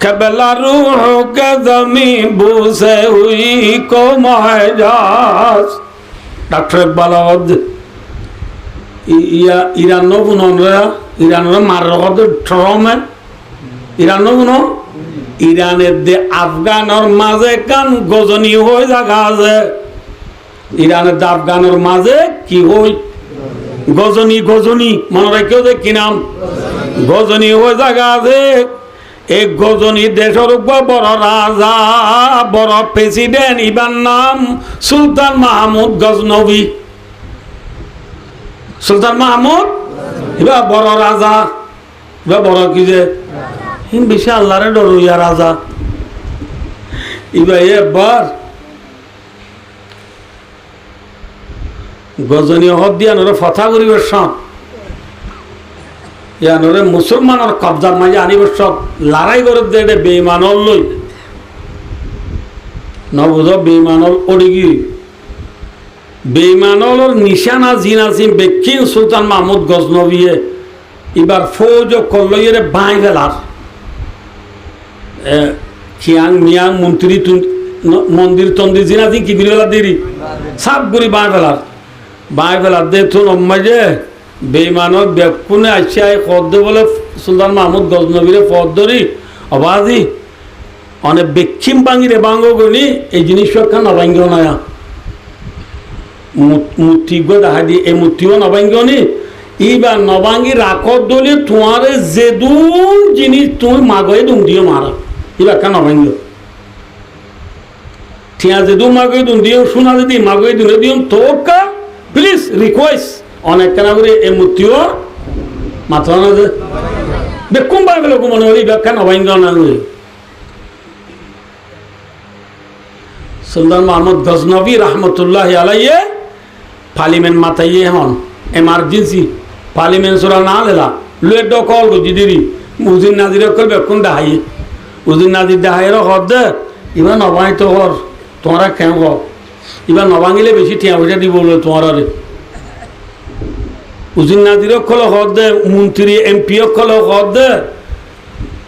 कबला रूह के ज़मीन बूसे हुई को महजाज डॉक्टर इकबाल ईरान नो बुनोंरा ईरान नो मार रहा तो ट्रॉम ईरान नो बुनो ইরানের দে আফগানের মাঝে কান গজনী হয়ে জায়গা আছে ইরানের দাব গানের মাঝে কি হই গজনী গজনী মনে রাখেও যে কি নাম গজনী হয়ে জায়গা আছে। এই গজনী দেশের উপর বড় রাজা বড় প্রেসিডেন্ট ইবার নাম সুলতান মাহমুদ গজনবী। সুলতান মাহমুদ এবার বড় রাজা, এবার বড় কি যে বেশি আল্লাহরে ডরইয়া রাজা। এবার এবার গজনী হদ দিয়া নরে ফথা করিবার সব ইয়ানরে মুসলমানের কবজার মাঝে আনিবার সব লড়াই করে দে বেঈমানল লই নবুধ বেঈমানল ওড়িগি বেঈমানলর নিশানা জিনাজিম বেকিন সুলতান মাহমুদ গজনবীয়ে এবার ফৌজ কল্লইয়ের বাঁই ফেলার খিয়াং মিয়াং মন্ত্রী মন্দির তন্দির জিনাজি কি বিরলা দেরি সাপ গুড়ি বাঁই ফেলার বাঁই ফেলার দেখুন অম্মাইজে বেঈমানক বেকুনে আসিয়ায় পদ বলে সুলতান মাহমুদ গজনবীরে পদ ধরি অবাধি অনেক বেক্ষিম বাঙিরে বাঙ্গ গনি এই জিনিস রক্ষা নবাঙ্গ নয়া মূর্তি গো দেখা দি এই মূর্তিও নবাঙ্গ নি এইবার নবাঙ্গি রাখত দলি তোমারে যেদুন জিনিস তুমি মাগয়ে দুম দিও মারা এবার কেন নবাঙ্গ ঠিয়া যেদু মাগয়ে দুম দিও শোনা যদি মাগয়ে দুলে দিও তোকা প্লিজ রিকোয়েস্ট অনেক কেনা করে এই মূর্তিও মাথা না যে বেকুম পাবে লোক মনে হলি ব্যাখ্যা নবাঙ্গ না সুলতান মাহমুদ গজনবী রহমতুল্লাহ আলাইয়ে পার্লিমেন্ট মাথাইয়ে হন এমার্জেন্সি পার্লিমেন্ট সোরা না লেলা লুয়ে ডকল গজি দিদি উজির নাজির কল বেকুন দেখাইয়ে উজির নাজির দেখাইয়ের হদ দে এবার নবাঙ্গ তো হর তোমরা কেন কর এবার নবাঙ্গিলে বেশি ঠিয়া পয়সা দিব তোমার উজির নাজির কল হদ দে মন্ত্রী এমপি কল হদ দে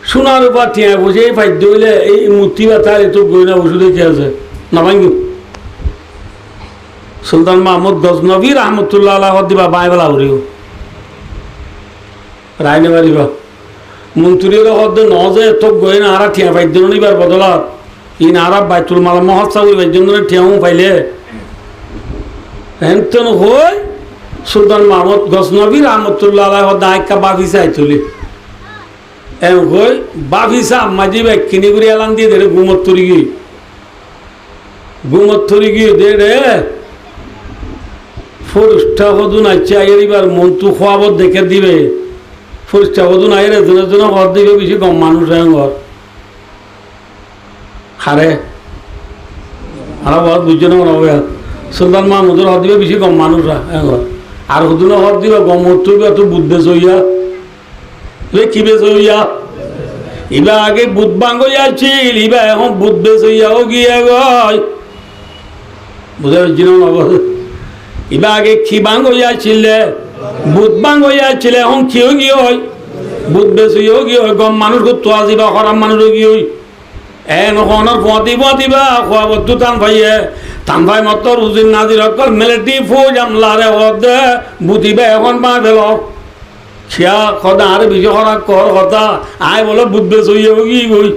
সোনার উপর ঠিয়া বসে এই ফাইদ্য হইলে এই মূর্তি ব্যথার এত গয়না ওষুধে কি আছে নবাঙ্গি সুলতান মাহমুদ গজনবী রহমতুল্লাহ আলাহ দিবা বাঁই বেলা উড়িও রায় নেবারিবা মন্ত্রীর হদ ন যে এত গয়না আরা ঠিয়া ফাইদ্য নিবার বদলত ই নারা বাইতুল মাল মহৎসা উড়িবার জন্য ঠিয়াও পাইলে হেন হই সুলতান মাহমুদ গজনবী রহমতুল্লাহ আলাহ দায়িকা বাফিসা তুলি এম হই বাফিসা মাঝি ভাই কিনি করে এলান দিয়ে দে গুমত তরি গিয়ে দে রে ফরিষ্ঠা হদুন আচ্ছা এবার মন্ত্রু খোয়াব দেখে দিবে ফরিষ্ঠা হদুন আইরে জনের জন্য হদ দিবে বেশি কম মানুষ ঘর হারে হারা বহুত বুঝছে না হবে সুলতান মাহমুদের হদ দিবে বেশি কম মানুষরা ঘর আর হদুন হদ দিবে গম তুই এত বুধ বেশ হইয়া কি বেশ হইয়া ইবা আগে বুধ বাঙ্গ ছিল ইবা এখন বুধ বেশ হইয়াও গিয়ে গয় বুঝা পারছি না ইবা আগে খি বাঙ্গ হইয়াছিলে বুধ বাঙ্গ হইয়াছিলে এখন কিও গিয়ে হয় বুধ বেশ হইয়াও গিয়ে হয় গম মানুষ করতো আজিবা খরাম মানুষও গিয়ে হই এখনের দিবা খোয়া বস্তু টান ভাইয়ে টান ভাই মত রুজির নাজির অকল মিলিটারি ফৌজ আমলারে হদে বুধিবে এখন বা ফেল খিয়া সদা আর বেশি খরা কর কথা আয় বলে বুধ বেশ হইয়াও কি গই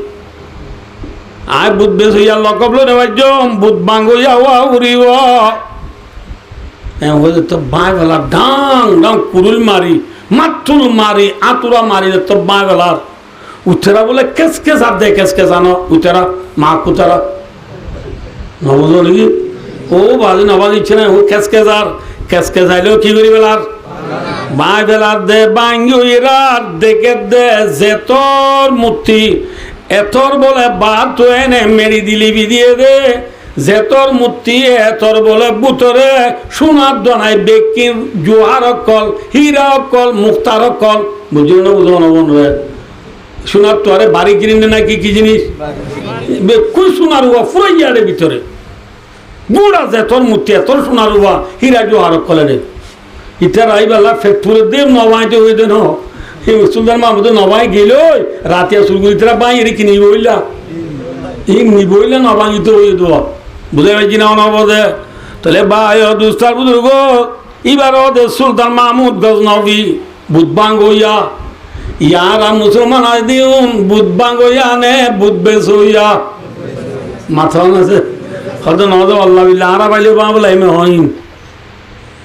আয় বুধ বেশ হইয়া লকবলো নেবাজ বুধ বাঙ্গ হইয়া উড়িব তো বাঁই বেলা ডাং ডাং কুরুল মারি মাতুল মারি আতুরা মারি তো বাঁই বেলার উঠেরা বলে কেসকে সার দে কেসকে জানো উঠেরা মা কুতারা নবুঝো নাকি ও বাজু নবাজ ইচ্ছে না ও কেসকে যাইলেও কি করি বেলার বাঁই বেলার দে বাঙ্গিরার দেখে দে যেতর মূর্তি এতর বলে বাদ তো এনে মেরি দিলিবি দিয়ে দে যেতর মূর্তি এতর বলে বুতরে সোনার দনাই বেকির জোহার অকল হীরা অকল মুক্তার অকল বুঝলো না বুঝলো না বন্ধু সোনার তো আরে বাড়ি কিনে নাকি কি জিনিস বেকুল সোনার উবা ফুরাইয়ারে ভিতরে বুড়া যেতর মূর্তি এতর সোনার উবা হীরা জোহার অকলে রে ইটার আইবেলা ফেক্টুরে দেব নবাইতে হয়ে দেন সুলতান মাহমুদের নবাই গেল রাতিয়া সুরগুলিতরা বাই এর কি নিবইলা এই নিবইলা নবাঙ্গিত হয়ে দেওয়া বুঝে পাইছি না নবদে তাহলে বাই দুস্তার বুজুর্গ এবার ওদের সুলতান মাহমুদ গজনবী বুধবাঙ্গ হইয়া ইয়ারা মুসলমান আজ দিন বুধবাঙ্গ হইয়া নে বুধ বেশ হইয়া মাথা আছে হয়তো নজর আল্লাহ বিল্লাহ আরা পাইলে বাংলা এমে হইন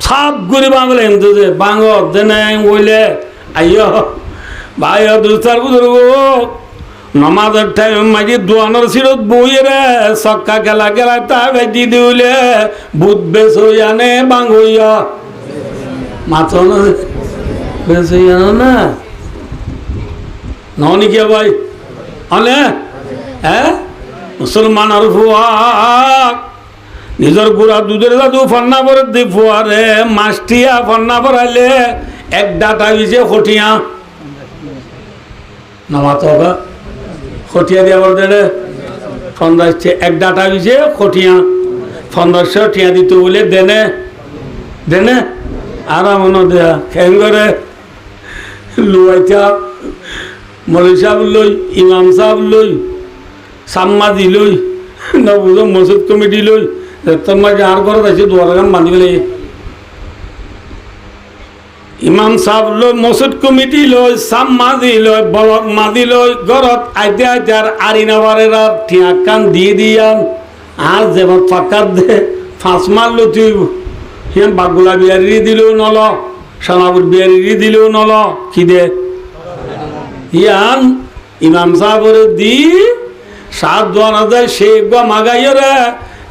সব করে বাংলা এমতো যে বাঙ দেনে বইলে আইয় ভাই দুস্তার বুজুর্গ নমাজের টাইম মাঝে দোয়ানোর সিরত বইয়ে রে সক্কা গেলা গেলা তা বেজি দিলে বুধ বেশ হইয়ানে বাং হইয়া মাথা বেশ হইয়া না ননি কে ভাই অনে হ্যাঁ মুসলমান আর ফুয়া নিজের গুড়া দুধের দাদু ফন্না পরে দি ফুয়ারে মাছটিয়া ফন্না পরাইলে এক ডাটা বিছে খটিয়া নামাতে হবে খটিয়া দিয়া বলতে রে ফন্দাসছে এক ডাটা বিছে খটিয়া ফন্দাসে টিয়া দিতে বলে দেনে দেনে আরাম দেয়া খেং করে লুয়াইটা মৌলী সাহেব লই ইমাম সাহেব লই সাম্মাদি লই না বুঝো মসজিদ কমিটি লই তোমার যার ঘর আছে দুয়ার গান বাঁধিব লাগে ইমাম সাহেব লই মসজিদ কমিটি লই সাম্মাদি লই বলক মাদি লই ঘরত আইতে আইতে আর আরিনাবারেরা ঠিয়া কান দিয়ে দিয়ান আর যেমন ফাঁকাত দে ফাঁস মারলো তুই হিয়ান বাগুলা বিয়ারি দিলেও নল সোনাপুর বিয়ারি দিলেও নল কি দে ইয়ান ইমাম সাহেবের দি সাত দোয়ান যায় সে মাগাইয় রে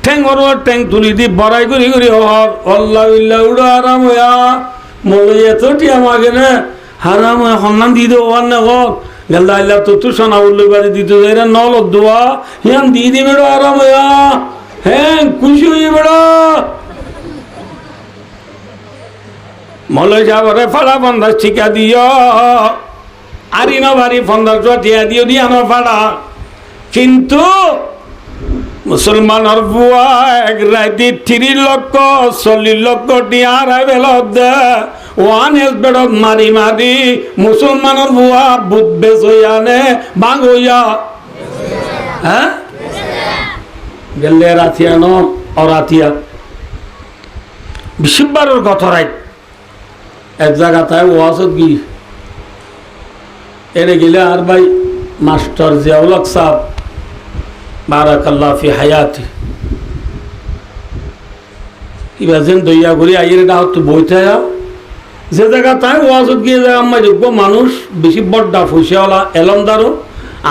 ঠেঙ্গর ঠেং তুলি দি বড়াই করি করি হর অল্লাহ ইল্লাহ উড়ো আরাম হইয়া মলে এত টিয়া মাগে না হারাম হয়ে সন্ধান দি দেবো না হল গেলদা আল্লাহ তো তুই সোনা উল্লু বাড়ি দিতে যাই রে নল দোয়া হিয়ান দি দি বেড়ো আরাম হইয়া হ্যাঁ খুশি হয়ে বেড়ো মলে সাহেবরে ফাড়া বন্ধা ঠিকা দিও আরি না বাড়ি ফন্দার টিয়া দিও দিয়া না ফাড়া কিন্তু মুসলমানের বুয়া এক রাতি 3 লক্ষ 40 লক্ষ টিয়া বেল দে ওয়ান এস বেড়ত মারি মারি মুসলমানের বুয়া বুধ বেশ হইয়া নে বাং হইয়া হ্যাঁ গেলে রাতিয়া ন অরাতিয়া বিশিববারের কথা রাইট এক জায়গা তাই ওয়াজত গি এনে গেলে আর ভাই মাস্টার জিয়াউল হক সাহেব বারাকাল্লাহ ফি হায়াতি ইবাজেন দইয়া ঘুরি আইয়ের ডাহত বইতে যে জায়গা তাই ওয়াজত গিয়ে যায় আমার যোগ্য মানুষ বেশি বড্ডা ফুসিয়াওয়ালা এলমদারও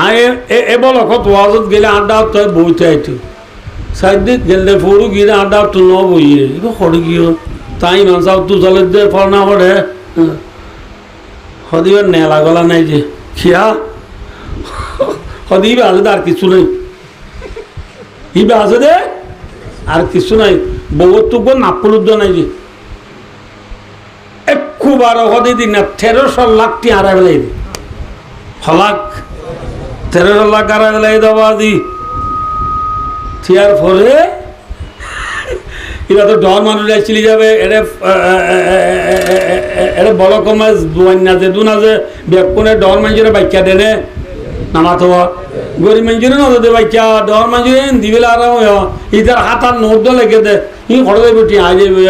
আয় এ বলকত ওয়াজত গেলে আড্ডা তই বইতে আইতো সাইদিক গেলে ফরু গিয়ে আড্ডা তো ন বইয়ে এবার সরে গিয়ে তাই মানসাও তু জলের দিয়ে ফল না পড়ে সদিবার নেলা গলা নাই যে খিয়া সদিবে আছে আর কিছু নেই ইবে আছে দে আর কিছু নাই বহুত তো নাপলুদ্দ নাই যে একটু বারো সদি দিন না 1300 লাখ টি আড়াই বেলাই দি হলাক 1300 লাখ আড়াই বেলাই দেওয়া দি থিয়ার ফলে এবার তো ডর মানুষ চলে যাবে এটা বড় কমাস দুয়ান না যে দু না যে বেকুনে ডর মানুষের বাচ্চা দেনে নামাতো গরিব মানুষের না দে বাচ্চা ডর মানুষের দিবেলা আরাম ইতার হাতার নোট লেগে দে ই ঘরে যাবে টিয়া যাবে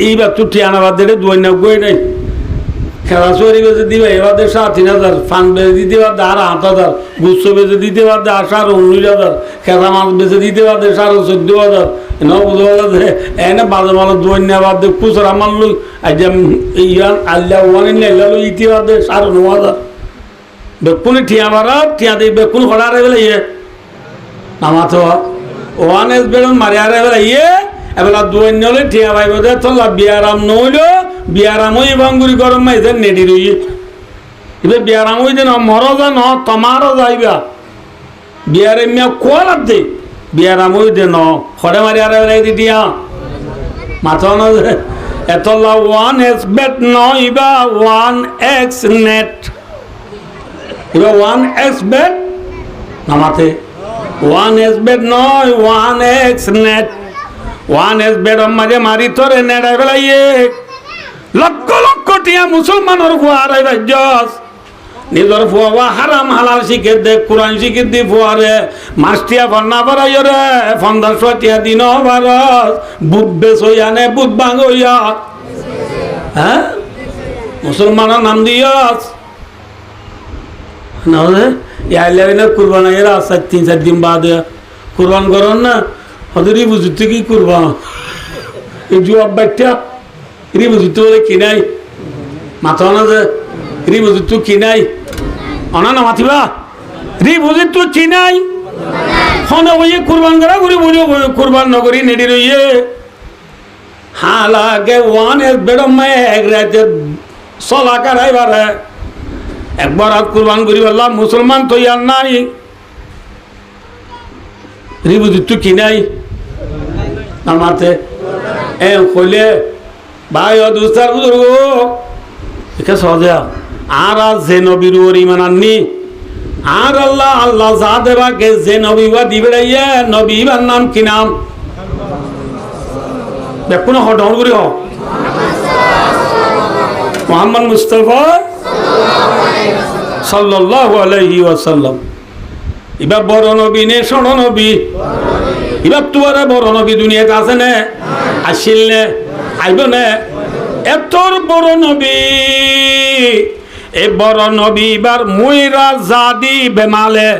এইবার তো টিয়া নাবার দে দুয়ান না গই নাই খেলা চুরি বেজে দিবে এবার 3000 ফান বেজে দিতে পারবে আর 8000 গুচ্ছ বেজে দিতে পারবে আর 19,000 খেলা মাছ বেজে দিতে পারবে 14,000 ন বুঝতে পারবে এনে বাজে মাল দুই নেবার দে খুচরা মারল আজ ইয়ান আল্লাহ ওয়ান নেলো ইতি পারবে 9,500 বেকুনি ঠিয়া মারা ঠিয়া দিয়ে বেকুন হড়ারে বেলে ইয়ে নামাতো ওয়ান এস বেড়ন মারিয়ারে বেলে ইয়ে এবার দুই নলে ঠিয়া ভাইব দে তোলা বিয়ারাম নইলো বিয়ারাম ওই বাঙ্গুরি গরম মাইছে নেডি রই এবার বিয়ারাম ওই যে মর যা ন তোমারও যাইবা বিয়ারে মিয়া কোয়ালার দে বিয়ারাম ওই দে ন খড়ে মারি আর দিয়া মাথা না এতলা ওয়ান এক্স বেট নইবা 1x নেট এবার 1x বেট নামাতে 1x বেট নয় 1x নেট 1x বেট মাঝে মারি তোরে নেড়াই বেলাইয়ে লক্ষ লক্ষ টিয়া মুসলমানের ফুয়ারে রাজ্যস নিজের ফুয়া হারাম হালাল শিখে দে কোরআন শিখে দি ফুয়ারে মাস্টিয়া বন্যা পড়াই রে 1500 টিয়া দিন ভারত বুধ বেশ হইয়া নে বুধ বাং হইয়া হ্যাঁ মুসলমানের নাম দিয়াস না ইয়াইলে কুরবানি এরা 3-4 দিন বাদে কুরবান করেন না হয়তো রি বুঝতে কি করবা এই জবাব বাচ্চা রি বুঝতে বলে কি নাই মাথা না যে রি বুঝতে কি নাই অনা না মাথিবা রি বুঝতে কি নাই হনে ওই কুরবান করা ঘুরি বুঝো কুরবান নগরী নেডি রইয়ে হালাকে ওয়ান এর বেড়ম এক রাতে সলা কারাইবার একবার আর কুরবান করি বললাম মুসলমান তো ইয়ার নাই রিবুদিত কি নাই আমার মাতে কইলে ভাই ও দুস্তার বুজুর্গ একে সহজে আর যে নবীর ওর ইমান আননি আর আল্লাহ আল্লাহ যা দেবাকে যে নবী বা দিবে নবী ইবার নাম কি নাম দেখুন হডন করি হ মোহাম্মদ মুস্তাফা সাল্লাল্লাহু আলাইহি ওয়াসাল্লাম এবার বড় নবী নে ছোট নবী এবার তোমার বড় নবী দুনিয়াতে আছে না আসিল নে আইব না এত বড় নবী এ বড় নবী এবার মুইরা জাদি বেমালে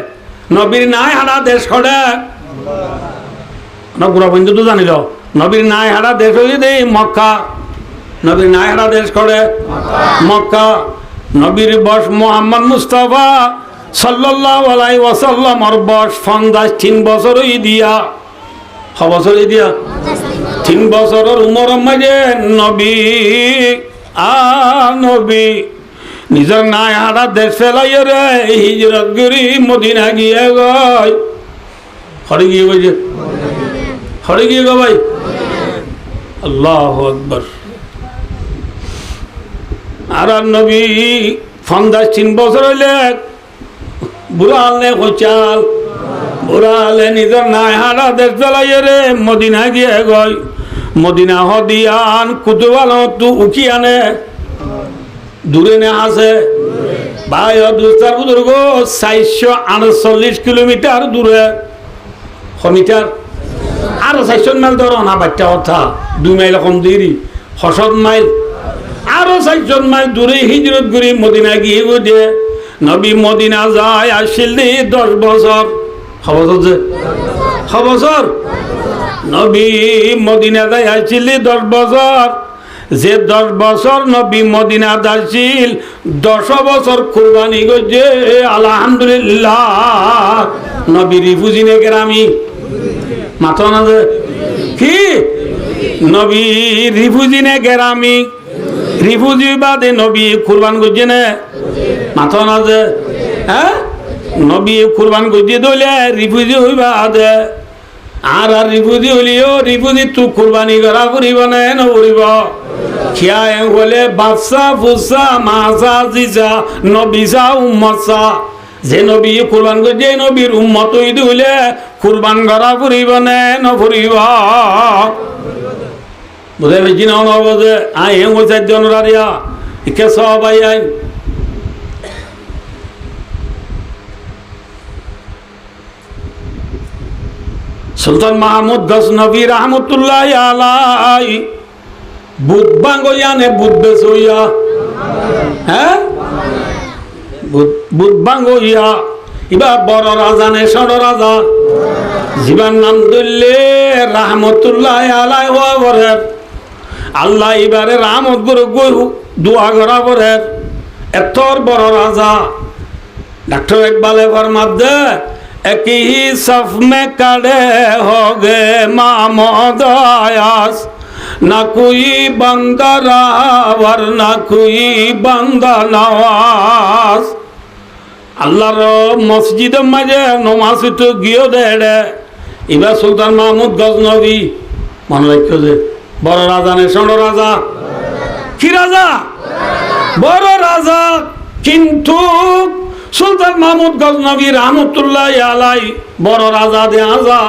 নবীর নাই হারা দেশ করে না পুরা বন্ধু তো জানিল নবীর নাই হারা দেশ হইলে দেই মক্কা নবীর নাই হারা দেশ করে মক্কা নবীর বয়স মোহাম্মদ মুস্তাফা সাল্লাল্লাহু আলাইহি ওয়াসাল্লামর বয়স 3 বছরই দিয়া বছরই দিয়া 3 বছরের উমর মাঝে নবী নবী নিজের নাই হারা দেশ ফেলাইয়া রে হিজরত করি মদিনা গিয়ে গয় হরে গিয়ে গেছে হরে গিয়ে গো ভাই আল্লাহু আকবার আর নবী 3 বছর হইলে বুড়ালে হইচাল বুড়ালে নিজের নাই হারা দেশ জ্বালাইয়ে রে মদিনা গিয়ে গয় মদিনা হদিয়ান কুতুবাল তু উঠি আনে দূরে নে আছে ভাই দুস্তার বুজুর্গ 448 কিলোমিটার দূরে মিটার আরো 400 মাইল ধরো না বাচ্চা কথা 2 মাইল কম দেরি 6 মাইল আরো 400 মাইল দূরে হিজরত করি মদিনা গিয়ে গিয়ে নবী মদিনা যায় আসিল 10 বছর বছর নবী মদিনা যায় আসিল 10 বছর যে 10 বছর নবী মদিনা আসিল 10 বছর কুরবানি গজে আলহামদুলিল্লাহ নবী রিফুজিনে গ্রামী মাথা না যে কি নবী রিফুজিনে গ্রামী রিফুজি বাদে নবী কুরবান গজে না মাথা না যে হ্যাঁ নবী কুরবান গজে দইলে রিফুজি হইবা দে আর রিফুজি হইলিও রিফুজি তু কুরবানি করা করিব না নকরিব খিয়া হলে বাদশা ফুসা মাসা জিসা নবীসা উম্মতসা যে নবী কুরবান গজে নবীর উম্মত হইলে কুরবান করা করিব না নকরিব বুঝে বেশি না নবজে আই হেম হইছে জনরারিয়া কে সবাই আইন সুলতান মাহমুদ গজনবী রহমতুল্লাহ আলাই বুধ বাঙ্গইয়া নে বুধ বেসইয়া হ্যাঁ বুধ বাঙ্গইয়া ইবা বড় রাজা নে ছোট রাজা জীবন নাম দিল্লে রহমতুল্লাহ আলাই হওয়া বরে আল্লাহ এবারে রহমত গুরু গুরু দোয়া করা বরে এতর বড় রাজা डॉक्टर इकबाल फरमाते एक ही सफ में खड़े हो गए मामूद आयास न कोई बंदा रावर न कोई बंदा नवाज আল্লাহর মসজিদ মাঝে নমাজ তো গিয়ে দেড়ে এবার সুলতান মাহমুদ গজনবী মনে রাখো যে বড় রাজা নে ছোট রাজা কি রাজা বড় রাজা কিন্তু সুলতান মাহমুদ গজনবী রহমতুল্লাহ আলাই বড় রাজা দে আজা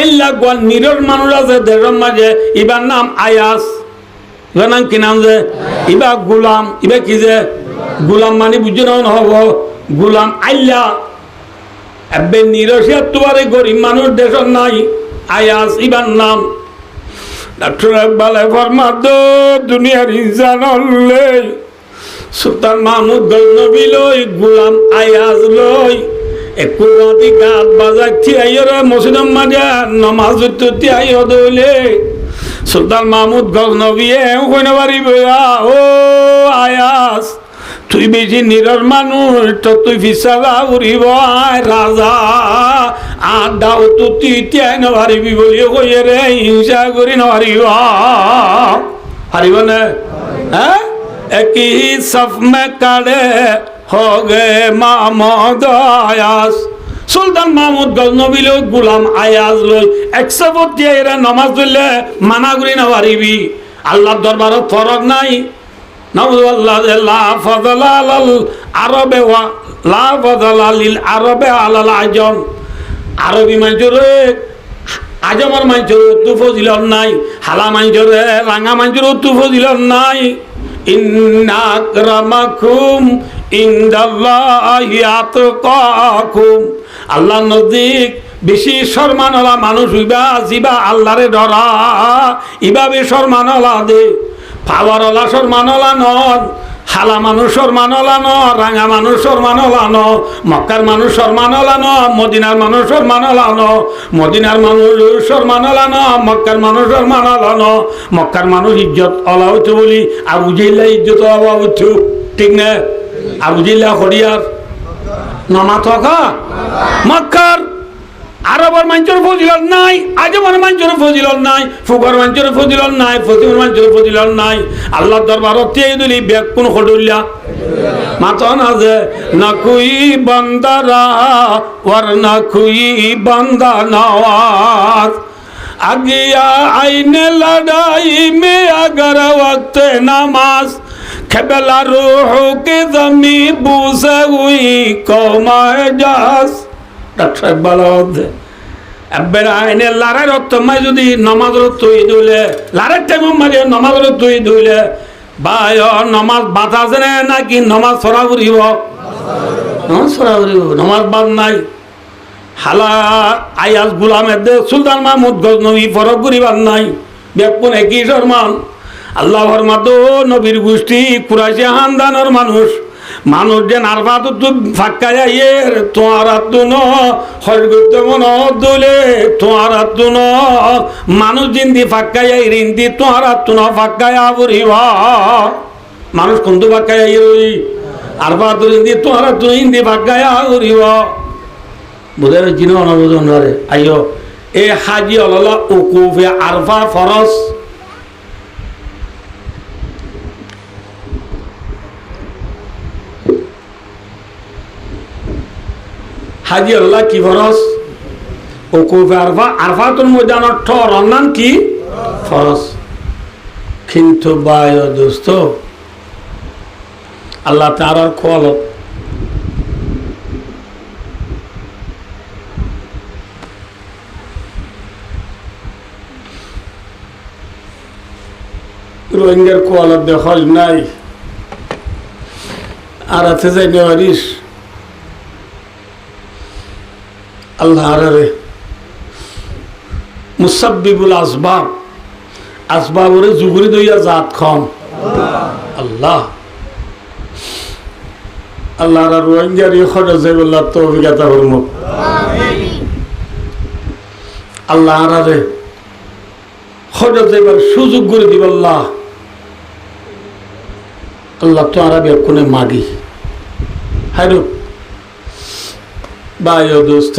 এল্লা গোয়াল নিরর মানুষ আছে দেড় মাঝে এবার নাম আয়াস এবার নাম কি নাম যে এবার গুলাম এবার কি যে গুলাম মানে বুঝে না হব গুলাম আল্লাহ এবে নিরসিয়া তোমারে গরিব মানুষ দেশ নাই আয়াস ইবার নাম ডক্টর ইকবাল ফরমাদ দুনিয়ার ইনসান হলে সুলতান মাহমুদ গজনবী লই গুলাম আয়াজ লই একটু রাতি গাত বাজাচ্ছি আইরে মসজিদ মাঝে নমাজ উঠতে আইও দৌলে সুলতান মাহমুদ গজনবী কইনা পারিব ও আয়াস তুই বেশি নিরর মানুষ তো তুই ফিসালা উড়িব রাজা আর দাও তো তুই তিয়াই নভারিবি বলিও কইয়ে রে হিংসা করি নভারিব হারিব না হ্যাঁ একই সফ মে কাড়ে हो गए मामूद आयास सुल्तान महमूद गजनबी लो गुलाम आयास लो एक्सपोर्ट एरा नमाज पढ़ले माना करी ना पारिबी आल्लाहर दरबारे फरक নাই नाउजुबिल्लाह ला फदला लाल आरबे वा ला फदला लिल आरबे आलाल आजम আরবি মানুষরে আজমর মানুষের তো ফজিলত নাই হালা মানুষরে রাঙা মানুষের তো ফজিলত নাই ইন্না আকরামাকুম ইনদাল্লাহি আতকাকুম আল্লাহ নজদিক বেশি সম্মানওয়ালা মানুষ হইবা জিবা আল্লাহরে ডরা ইভাবে সম্মানওয়ালা দে পাওয়ারওয়ালা সম্মানওয়ালা নন হালা মানুষ সম্মানওয়ালা ন রাঙা মানুষ সম্মানওয়ালা ন মক্কার মানুষ সম্মানওয়ালা ন মদিনার মানুষ সম্মানওয়ালা ন মদিনার মানুষ সম্মানওয়ালা ন মক্কার মানুষ সম্মানওয়ালা ন মক্কার মানুষ ইজ্জত ওলা হইতো বলি আবু জাহল ইজ্জত ওলা হইতো ঠিক না আবু জাহল খড়িয়ার নমা থকা মক্কার আরবের মানুষের ফজিলত নাই আজমের মানুষের ফজিলত নাই ফুকর মানুষের ফজিলত নাই ফতিমের মানুষের ফজিলত নাই আল্লাহর দরবারত এই দিলি বেক কোন খডুল্লা মাতো না যে না কোই বান্দা রা ওয়ারনা কোই বান্দা নওয়াজ आ गया आईने लड़ाई में अगर वक्त नमाज खबला रूह के जमी बूसे हुई कौमा जास डॉक्टर बलद अब्बर आईने लड़ाई रत्त में जुदी नमाज रत्त ही दूले लड़ाई टाइम में नमाज रत्त ही दूले बायो नमाज बाता से ना कि नमाज सरा बुरी हो नमाज सरा बुरी हो नमाज बात नहीं হালা আয়াস গুলামের দে সুলতান মাহমুদ গজনবী ফরক করিবার নাই বেকুন একই সম্মান আল্লাহ ফরমাতো নবীর গোষ্ঠী কুরাইশি খানদানের মানুষ মানুষ যেন আরফাত তো ফাক্কায় আইয়ের তোমার আত্মন হরগত মন দলে তোমার আত্মন মানুষ জিন্দি ফাক্কায় আই রিন্দি তোমার আত্মন ফাক্কায় আবরিবা মানুষ কোনটো ফাক্কায় আই রই আরফাত রিন্দি তোমার আত্মন হিন্দি ফাক্কায় আবরিবা বুঝার জিনো অনবোধন ধরে আইও এ হাজি অললা উকুফে আরফা ফরজ হাজি অললা কি ফরজ উকুফে আরফা আরফাতুল ময়দান অর্থ রমনান কি ফরজ কিন্তু বায় দোস্ত আল্লাহ তাআলার কল রোহিঙ্গার কোয়ালত দেখল নাই আর আছে যাই নেওয়ারিস আল্লাহ আরে মুসাব্বিবুল আসবাব আসবাবরে জুগুরি দইয়া জাত খম আল্লাহ আল্লাহ আর রোহিঙ্গার ইখরা যাইবুল্লাহ তৌফিক আতা ফরমু আমিন আল্লাহ আরে খরা যাইবার সুযোগ করে দিব আল্লাহ আল্লাহ তো আরবি কোনে মাগি হাইরু বায়ো দোস্ত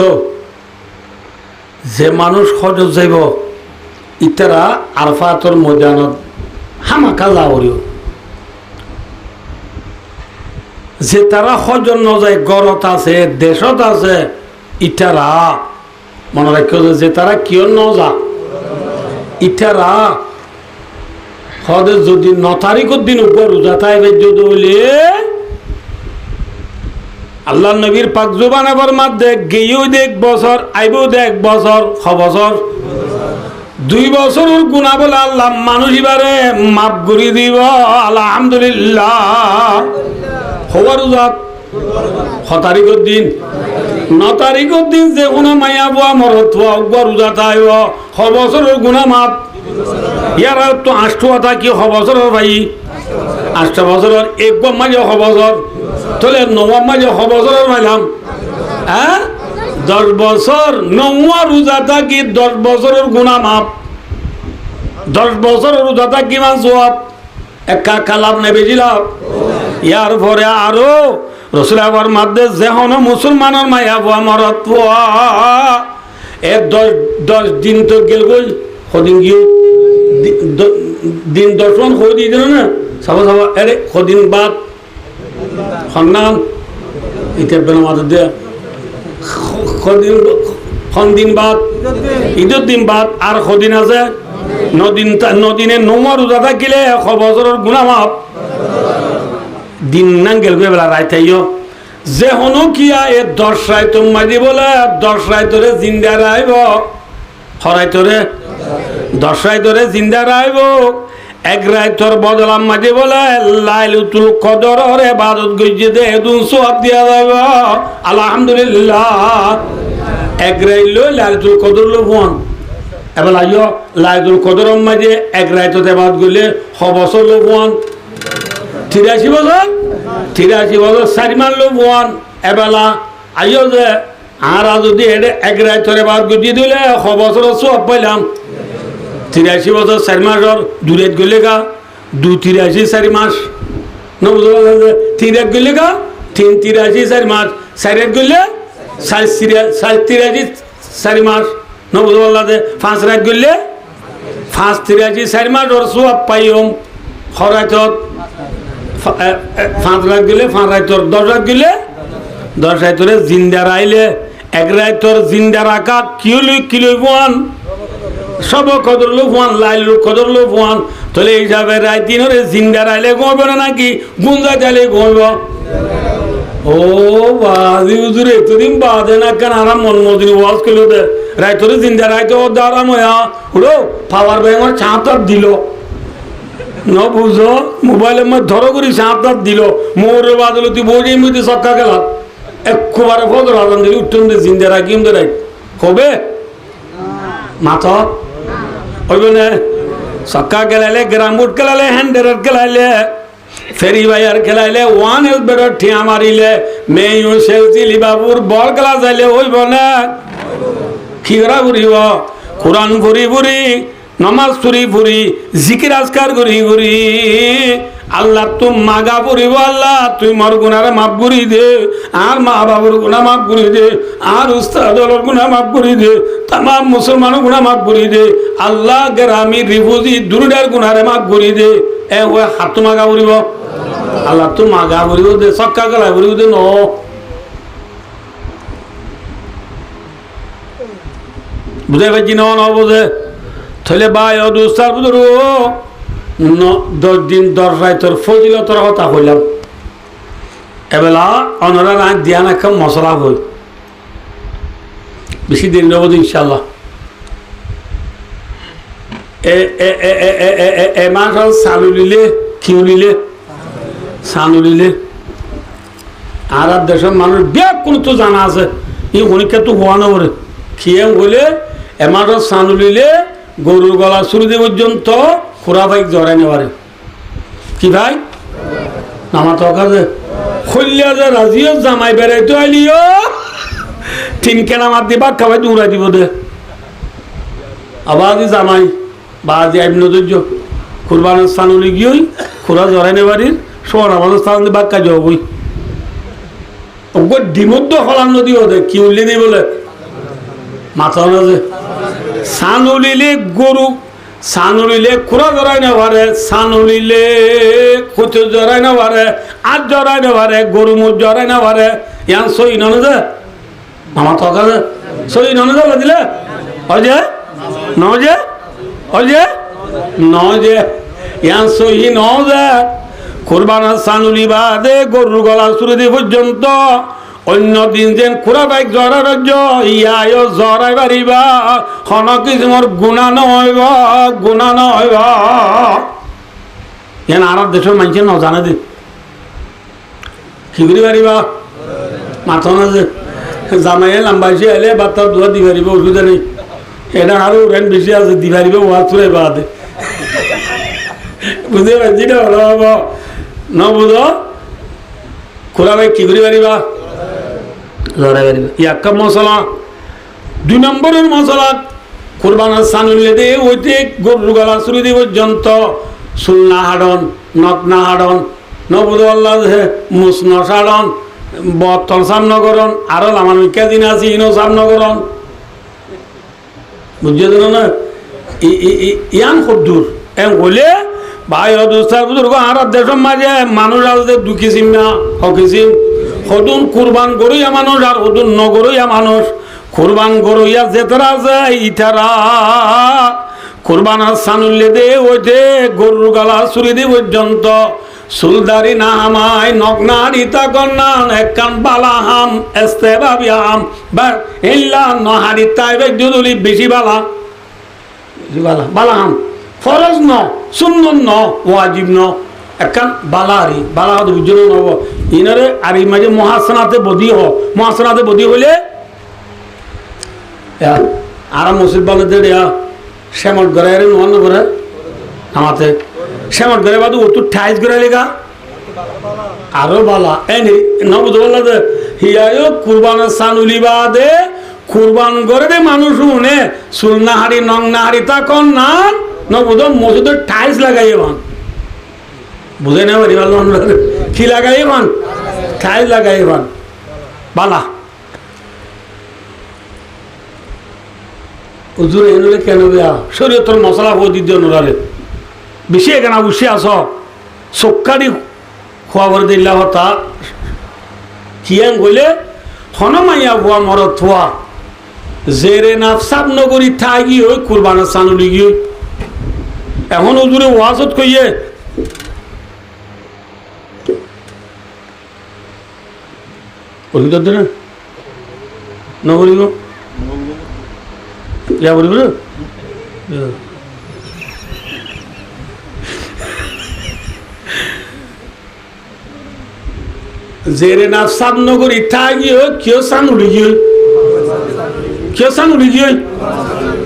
যে মানুষ হজ যাইব ইতারা আরফাতর ময়দানত হামাকা যাওরিও যে তারা হজ ন যায় গরত আছে দেশত আছে ইতারা মনে রাখো যে তারা কিয় ন যা ইতারা হদে যদি 9 তারিখের দিন উপর রোজা থাকবে যদি হলে আল্লাহ নবীর পাক জুবান আবার মধ্যে গিয়েও দেখ বছর আইবও দেখ বছর খ বছর 2 বছরের গুনাহ বলে আল্লাহ মানুষ এবারে মাফ করে দিব আলহামদুলিল্লাহ হওয়ার রোজা 6 তারিখের দিন 9 তারিখের দিন যে কোনো মায়া বুয়া মরত হওয়া রোজা থাকব খ বছরের গুনাহ মাফ ইয়ারা তো 8 কথা কি খ বছরের ভাই 8 বছরের এক মাঝে খ বছর তাহলে 9 মাঝে খ বছরের মাইলাম হ্যাঁ 10 বছর নৌয়া রোজা থাকি 10 বছরের গুনাহ মাপ 10 বছরের রোজা থাকি মান সওয়াব একা কালাম নেবে দিলাম ইয়ার পরে আরো রাসূল আবার মাদ্দে যেহন মুসলমানের মায়া বুয়া মরত এ 10 দিন তো গেল গই কদিন গিয়ে দিন দর্শন হয়ে দিয়ে দিল না সব আরে কদিন বাদ খন্নান এটা বেনামাজ দে দিন বাদ ঈদের দিন বাদ আর কদিন আছে নদিনে নোমর রোজা থাকিলে 100 বছরের গুনাহ মাপ দিন না গেল বেলা রাইতাইও যে হনো কিয়া এ 10 রাইত মাঝি বলে 10 রাইতরে জিন্দা রাইব হরাইতরে 10 রাইতরে জিন্দা রাইব এক রাইতর বদলাম মাঝি বলে লাইলাতুল কদরের ইবাদত গইজে দে দুন সওয়াব দিয়া যাইব আলহামদুলিল্লাহ এক রাইল লাইলাতুল কদর লবন এবার আইও লাইলাতুল কদরের মাঝে এক রাইততে ইবাদত গইলে 100 বছর লবন 83 বছর 4 মাস লবন এবেলা আইও যে আর যদি এটা এক রাইতরে ইবাদত গইজে দিলে 100 বছর সওয়াব পাইলাম 83 বছর 4 মাসর দূরে গেলে গা 283 4 মাস ন বুঝতে 3 গেলে গা 383 4 মাস 4 গেলে 83 4 মাস ন বুঝতে 5 রাত গেলে 583 4 মাস ওর সওয়াব পাইম খরাতত 5 রাত গেলে 5 রাতর 10 রাত গেলে 10 রাতরে জিন্দা রাইলে এক রাতর জিন্দা রাখা কিলো ওয়ান সব কদর লোফান লাইলুল কদর লোফান তাহলে এই হিসাবে রায় দিনরে জিন্দা রাইলে ঘুমাবে না নাকি গুঞ্জা চাইলে ঘুমাব ও বাদি হুজুর এতদিন বাদে না কেন আরাম মন মদিন ওয়াজ করলো দে রায় তোরে জিন্দা রাইতে ও দাঁড়াম হইয়া উড়ো পাওয়ার ব্যাংক ছাঁতার দিল ন বুঝো মোবাইলের মধ্যে ধরো করি ছাঁতার দিল মোরে বাদল তুই বই মধ্যে সক্কা গেলাম একবারে ফদর আদান দিলি উঠতেন দে জিন্দা রাখি রাই হবে মাথা হইব না সক্কা খেলাইলে গ্রাম বুট খেলাইলে হ্যান্ডেরার খেলাইলে ফেরি বাইয়ার খেলাইলে ওয়ান এল বেরর ঠিয়া মারিলে মেয়ু সেলচিলি বাবুর বল খেলা যাইলে হইব না কি করা ঘুরিব কোরআন ঘুরি ঘুরি নমাজ ফুরি ফুরি জিকির আজকার ঘুরি ঘুরি আল্লাহ তুই মাগা পড়িব আল্লাহ তুই মোর গুনারে মাফ করি দে আর মা বাবুর গুনাহ মাফ করি দে আর উস্তাদর গুনাহ মাফ করি দে তাম মুসলমানের গুনাহ মাফ করি দে আল্লাহ গ্রামী রিফুজি দুনিয়ার গুনারে মাফ করি দে এ ও হাত মাগা পড়িব আল্লাহ তুই মাগা পড়িব দে সক্কা গলা পড়িব দে ন বুঝাই পাচ্ছি না বুঝে তাহলে ভাই ও দুস্তার বুঝুর 10 দিন 10 রাইতর ফজিলতর কথা কইলাম এবেলা অনরা রাত দিয়া না কম মশলা হই বেশি দিন নেব ইনশাল্লাহ এ মাস সানুলিলে কিউলিলে সানুলিলে আর দেশের মানুষ ব্যাগ কোন তো জানা আছে এই হরিকা তো হওয়া না বলে খেয়ে হইলে এ মাস সানুলিলে গরুর গলা শুরুতে পর্যন্ত খুরা ভাই জড়াই নেবারে কি ভাই নামা তো কাজে খল্লিয়া যে রাজিও জামাই বেড়াইতে আইলিও 3 কেনা মাত দিবা খাবাই দৌড়াই দিব দে আবার জামাই বাজি আইবন ধৈর্য কুরবানের স্থানলি গিয়েই খুরা জড়াই নেবারির শোর আমাদের স্থান দিয়ে বাক্কা যাবই ওগো ডিমদ্দ হলাম নদী ওদের কি উল্লি নেই বলে মাথা না যে সানুলিলে গরু সানুলিলে খুরা জড়াই না পারে সানুলিলে খুঁতে জড়াই না পারে আর জড়াই না পারে গরু মুখ জড়াই না পারে ইয়ান সই ননে যে আমার তো কাছে সই ননে যে দিলে অজে নজে অজে নজে ইয়ান সই নজে কুরবানের সানুলি বাদে গরুর গলা শুরু পর্যন্ত অন্য দিন যেন খুরা বাইক জড়ার ইয়ায় জড়াই পারিবা খন কিছুমর গুণা নহইব গুণা নহইব ইয়ান আর দেশের মানুষ নজানে দে কি করি পারিবা মাথা না যে জামাইয়ে লাম্বাইছে এলে বার্তার দুয়া দি পারিব অসুবিধা নেই এটা আরো রেন বেশি আছে দি পারিব ওয়াজ চুলাই বাদে বুঝতে পারছি না ভালো হব ন বুঝ খুরা বাইক কি করি পারিবা একটা মশলা। 2 নম্বরের মশলা কুরবানের সানুল্লে দিয়ে ওইতে গরুর গলা চুরি দিয়ে পর্যন্ত চুল না হাডন, নখ না হাডন, নবুদল্লা মুস নসাডন, বতল সামন করন, আরো আমার কেদিন আছে ইনো সামন করন, বুঝিয়ে দিল না? ইয়ান খুব দূর এম হলে ভাই অদুস্তার বুজুর্গ আর দেশের মাঝে মানুষ আছে দু কিসিম না হকিসিম। সদুন কুরবান গরুইয়া মানুষ আর সদুন নগরইয়া মানুষ। কুরবান গরুইয়া যেতারা যায় ইতারা কুরবানার সানুল্লে দে ওইতে গরুর গালা চুরি দিয়ে পর্যন্ত চুলদারি না হামাই নগ্নার ইতা কন্যান একখান বালা হাম এস্তে ভাবি হাম বা ইল্লা নহারি তাই যদি বেশি বালা বালা বালা হাম ফরজ ন সুন্নত ন ওয়াজিব ন একখান বালাহারি বালা হতে বুঝল নব ইনারে আর এই মাঝে মহাসনাতে বদি মহাসনাতে বদি হইলে আর মসজিদ বালে দেয়া শ্যামট ঘরে নন্ন করে আমাতে শ্যামট ঘরে বাদু ও তো ঠাইজ করে লেগা আরো বালা এনি নবুদ বললা যে হিয়ায়ো কুরবানের সানুলি বাদে কুরবান করে দে মানুষ শুনে সুলনাহারি নংনাহারি তা কন না নবুদ মসজিদের টাইলস লাগাইয়ে বান বুঝে না বাড়ি ভালো কি লাগাইয়ে বান টাইলস লাগাইয়ে বান বালা উজুর এনুলে কেন বেয়া শরীয়তর মশলা বদি দিয়ে নোরালে বেশি এখানে বসে আস চক্কারি খোয়া ভরে দিল্লা হতা কিয়াং গইলে হনমাইয়া ভুয়া মরত থোয়া জেরে নাফসাব নগরী থাকি ওই কুরবানের সানুলি গিয়ে এখন উজুরে ওয়াজত কইয়ে না নগরী গো ইয়া বলিব জেরে না সাবনগরী থাকি কেউ সান উড়ি গিয়ে কেউ সান উড়ি গিয়ে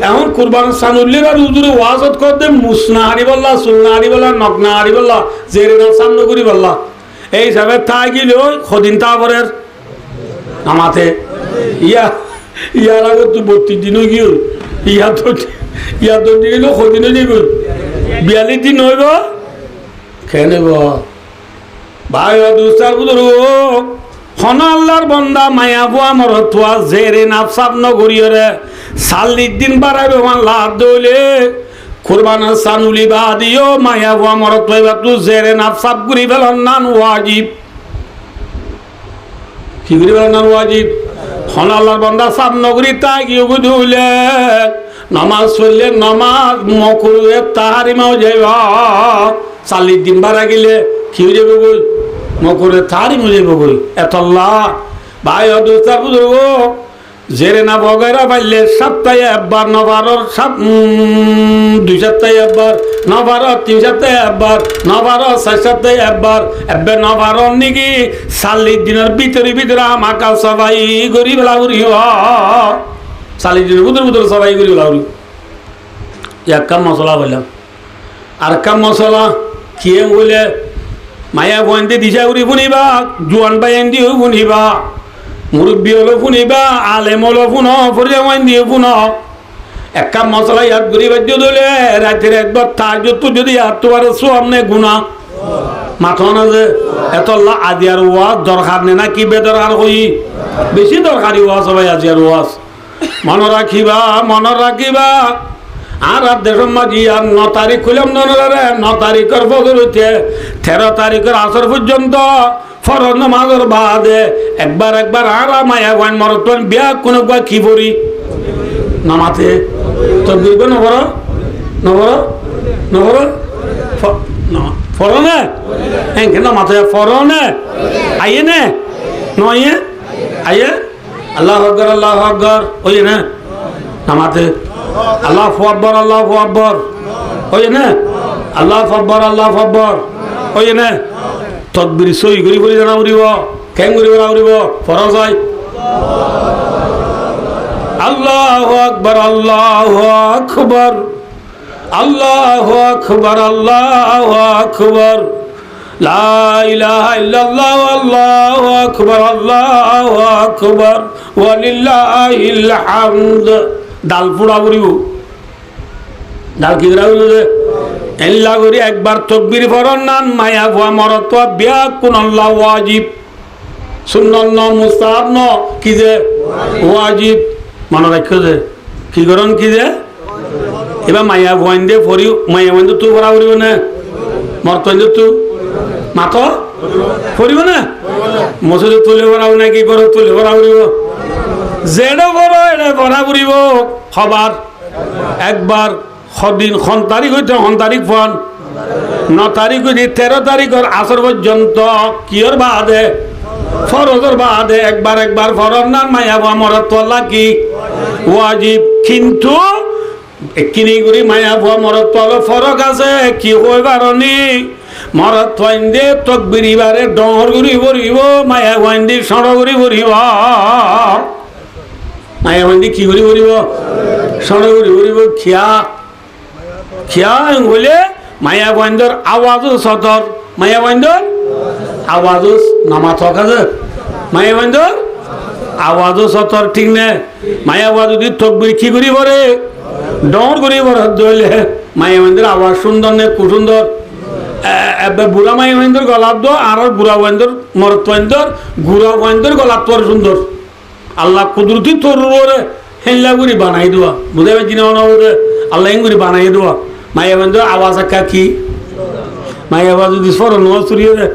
এখন কুরবান সান উঠলে আর উজুরে ওয়াজত কর দে মুসনা হারি বললা সুলনা হারি বললা নকনা হারি বললা জেরে না সাবনগরী বললা এই হিসাবে থাকিল সদিন তারপরের আমাতে ইয়ার আগে তো 32 দিনও গিয়ে ইয়ার তো দিন সদিনও যাব 42 দিন হইব খেয়ে নেব ভাই দুস্তার বুধুর হন আল্লাহর বন্দা মায়া বুয়া মরতুয়া জেরে নাফসাব নগরীরে 40 দিন বাড়াইবে আল্লাহ দলে কুরবানের সানুলি বাদিও মায়া বুয়া মরতুয়া তু জেরে নাফসাব করি ফেলন নান ওয়াজিব কি করি ফেলন নান ওয়াজিব হন আল্লাহর বন্দা সাব নগরী তাই কি বুঝলে নামাজ পড়লে নামাজ মকরুয়ে তাহারিমাও যাইবা 40 দিন বাড়া গেলে কি হয়ে যাবে বই মকরে তাহারি মজে বই এতল্লা ভাই অদুস্তার বুঝব জেরে না বগাইরা পাইলে সপ্তাহে একবার নবারর 2 সপ্তাহে একবার নবারর 3 সপ্তাহে একবার নবারর 4 সপ্তাহে একবার এবে নবারর নাকি 40 দিনের ভিতরে আমাকা সবাই গরিব লাউরি 40 দিনের ভিতরে সবাই গরিব লাউরি এক কাম মশলা বললাম আর কাম মশলা কি বলে মায়া বন্ধে দিশা উড়ি শুনিবা জোয়ান বাইন দিও শুনিবা মুরব্বী হলো শুনিবা আলেম হলো শুনো ফরিয়া বাইন দিও শুনো এক কাম মশলা ইয়াদ করি বাদ্য দলে রাতের একবার তার যত যদি আর তোমার সামনে গুণা মাথা না যে এত আজি আর ওয়াজ দরকার নেই না কি বেদরকার হই বেশি দরকারি ওয়াজ সবাই আজি আর ওয়াজ মনে রাখিবা আর দেশের মাঝি আর 9 তারিখ খুলাম 9 তারিখের ফজর হইতে 13 তারিখের আসর পর্যন্ত ফরজ নামাজের বাদে একবার আর মায়া গান মরতন বিয়া কোনো কি পড়ি নামাতে তো বুঝবে নবর ফরনে এনকে নামাতে ফরনে আইয়ে নে নয়ে আইয়ে আল্লাহু আকবার ওই না নামাতে আল্লাহু আকবার ওই না আল্লাহু আকবার ওই না তকবীর সই করি করি জানা উড়িব কেন করি উড়িব ফরজ হয় আল্লাহু আকবার আল্লাহু আকবার আল্লাহু আকবার আল্লাহু আকবার লা ইলাহা ইল্লাল্লাহু আল্লাহু আকবার আল্লাহু আকবার ওয়া লিল্লাহিল হামদ। ডাল পোড়া করিব, ডাল কি করা হইল যে এল্লা করি একবার তকবীর পড়ন না মায়া ভুয়া মরত বিয়া কোন আল্লাহ ওয়াজিব সুন্নাত ন মুস্তাহাব ন কি যে ওয়াজিব। মনে রাখো যে কি করন কি যে এবার মায়া ভুয়াইন দিয়ে পড়ি মায়া ভুয়াইন তুই পড়া করিব না মরতইন তু মাত পড়িব না মসজিদে তুলে পড়াও না কি করো তুলে পড়া করিব যেটা করো এটা পড়া করিব সবার একবার সদিন খন তারিখ হইতে খন তারিখ ফোন 9 তারিখ হইতে 13 তারিখের আসর পর্যন্ত কিয়র বাদে ফরজের বাদে একবার একবার ফরজ না মায়া মরত তোলা কি ওয়াজিব। কিন্তু কিনি করি মায়া ভুয়া মরত তোলা ফরক আছে কি কইবারনি মরত থইন দে তকবিরিবারে ডর গুরি ভরিব মায়া ভইন দি সড় গুরি ভরিব মায়া ভইন দি কি করি ভরিব সড় গুরি ভরিব খিয়া খিয়া হইলে মায়া বন্ধর আওয়াজও সতর মায়া বন্ধর আওয়াজও নামা থাকে মায়া বন্ধর আওয়াজও সতর ঠিক না মায়া আওয়াজ যদি তকবির কি করি পরে ডর করি পরে ধরলে মায়া বন্ধর আওয়াজ সুন্দর নে কুসুন্দর বুড়া মায়া বন্ধর গলাপ দো আর বুড়া বন্ধর মরত বন্ধর গুড়া বন্ধর গলাপ তোর সুন্দর আল্লাহ কুদরতি তোর হেল্লা গুড়ি বানাই দেওয়া বুঝে পাচ্ছি না আল্লাহ গুড়ি বানাই দেওয়া মায়া বন্ধু আওয়াজ একা কি মায়া আওয়াজ যদি স্মরণ চুরিয়ে দেয়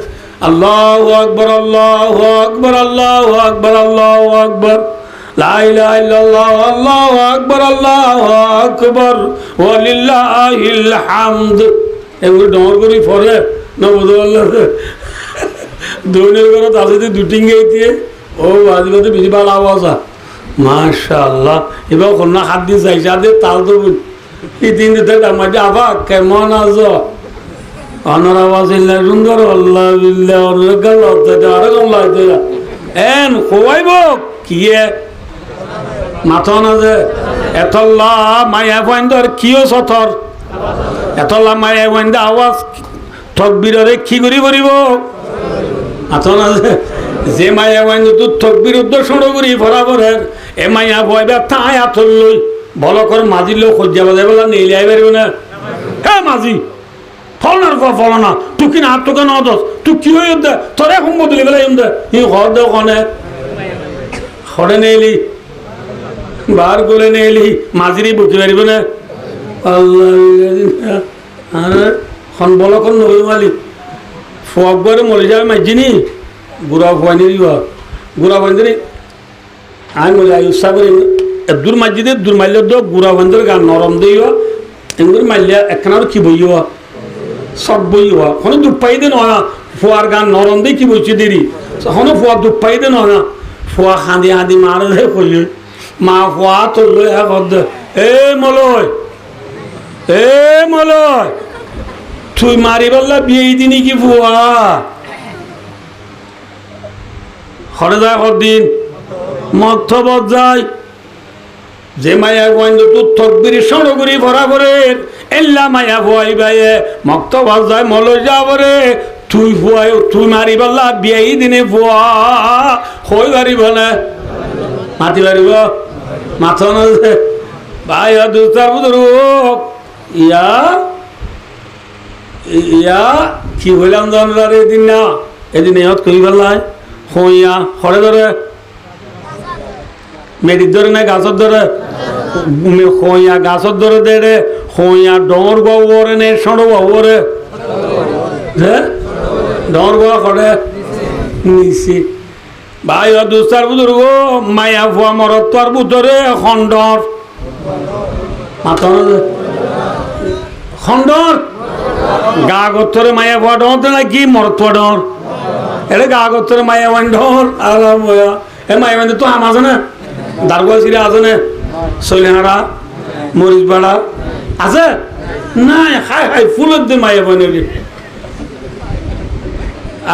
আল্লাহু আকবার আল্লাহু আকবার আল্লাহু আকবার আল্লাহু আকবার লা ইলাহা ইল্লাল্লাহু আল্লাহু আকবার আল্লাহু আকবার ওয়া লিল্লাহিল হামদ এগুলো ডর করি পরে না বুঝতে পারলাম দৌড়ের করে তাদের দুটিং গেইতে ও আজকে বেশি ভালো আওয়াজ মাশাআল্লাহ এবার কোনো হাত দিয়ে যাইছে আর তাল তো এই দিন মাঝে আবা কেমন আছো অনর আওয়াজ সুন্দর আল্লাহ এন খোয়াইব কি মাথা না যে এতল্লা মায়া বন্ধর কিও সথর এতল্লা মায়া বন্ধ আওয়াজ তকবীরে কি করি করিব মাথা না যে মায়া বন্ধ তুই তকবীর উদ্দেশ্য করি বরাবরের এ মায়া ভয় ব্যথা আয়াতল লই বলো করে মাঝির লোক সজ্জা বাজাই বলা নেইলে আই পারিব না হ্যাঁ মাঝি ফলনার কো ফলনা তুই কি না তোকে ন দোষ তুই কি হয়ে দে তোরে হুম বদলি গেলে দে ই ঘর দে কনে খড়ে নেইলি বার করে নেইলি মাঝিরি বুঝতে পারিব না আল্লাহ আর খন বলো কোন নই মালি ফকবারে মরে যাবে মাঝিনি গুড়া ফুয়ানি দিবা গুড়া বান্ধি আমি বলি আয়ুষা করি দূর মাঝিদের দূর মারলে তো গুড়া বন্ধের গান নরম দিও এগুলো মারলে একখানা কি বইও সব বইও কোনো দুপাই দে নয় ফুয়ার গান নরম দিয়ে কি বইছে দেরি কোনো ফুয়া দুপাই দে নয় ফুয়া হাঁদি হাঁদি মার দে কইল মা ফুয়া তোর লই দে এ মলয় তুই মারি বললা বিয়ে দিনই কি ফুয়া হরে যায় দিন মধ্যবত যায় যে মায়া গোয়েন্দ তুই তকবির সড়গুড়ি বরাবরের এল্লা মায়া ভুয়াই বাইয়ে মক্তবাজ যায় মলয় যাবরে তুই ভুয়াই তুই মারি বললা বিয়ে দিনে ভুয়া হই পারিব না মাতি পারিব মাথা না ভাই দুস্তার বুধর ইয়া ইয়া কি হইলাম জানার এদিন না এদিন ইহত কই বললাই হইয়া হরে ধরে মেডির ধরে না গাছর ধরে হইয়া গাছর ধরে দে হইয়া ডর গোবরে নে সড় গোবরে ডর গোয়া করে নিছি ভাই দুস্তার বুজুর্গ মায়া ফুয়া মরত তোর বুতরে খণ্ডর মাথা খণ্ডর গা গত্তরে মায়া ফুয়া ডর নাকি মরত ডর এটা গা গত্তরে মায়া ওয়ান ডর আরাম হইয়া এ মায়া মানে তো আম আছে না দারগোয়া সিরে আছে না সৈলেহারা মরিচ বাড়া আছে না হাই হাই ফুলের দিন মায়া বানিয়ে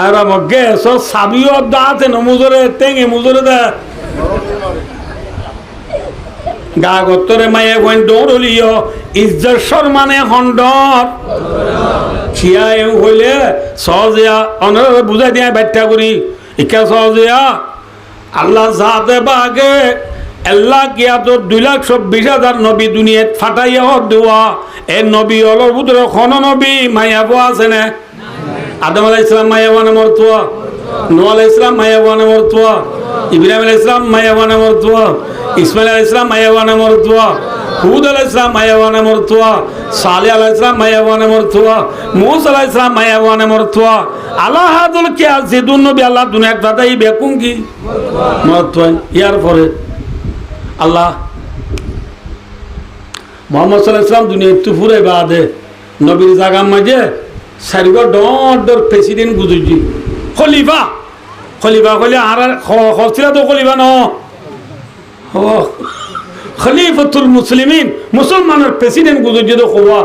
আর আমার গ্যাস সাবিও দাঁতে না মুজরে টেঙে মুজরে দা গা গত্তরে মায়া বইন দৌড়লিও ইজ্জত সম্মানে হন্ডর খিয়া এও হইলে সহজিয়া অনরে বুঝাই দিয়া ব্যাখ্যা করি ইকা সহজিয়া আল্লাহ জাতে বাগে আল্লাহ কিয়া তো 2,26,000 নবী দুনিয়াত ফাটাইয়া দেওয়া এ নবী অলর ভিতরে কোন নবী মায়াবো আছে না আদম আলাইহিস সালাম মায়াবানে মরতুয়া নূহ আলাইহিস সালাম মায়াবানে মরতুয়া ইব্রাহিম আলাইহিস সালাম মায়াবানে মরতুয়া ইসমাঈল আলাইহিস সালাম মায়াবানে মরতুয়া হুদ আলাইহিস সালাম মায়াবানে মরতুয়া সালেহ আলাইহিস সালাম মায়াবানে মরতুয়া মূসা আলাইহিস সালাম মায়াবানে মরতুয়া আলা হাদুল কিয়া জিদুন নবী আল্লাহ দুনিয়াত ফাটাই বেকুম কি মরতুয়া ইয়ার পরে আল্লাহ মোহাম্মদ সাল্লাল্লাহু আলাইহি ওয়াসাল্লাম দুনিয়া তুফুরে বাদে নবীর জায়গা মাঝে সারিগো ডর প্রেসিডেন্ট গুজুজি খলিফা খলিফা কইলে আর খসিলা তো খলিফা ন ও খলিফাতুল মুসলিমিন মুসলমানের প্রেসিডেন্ট গুজুজি তো খোয়া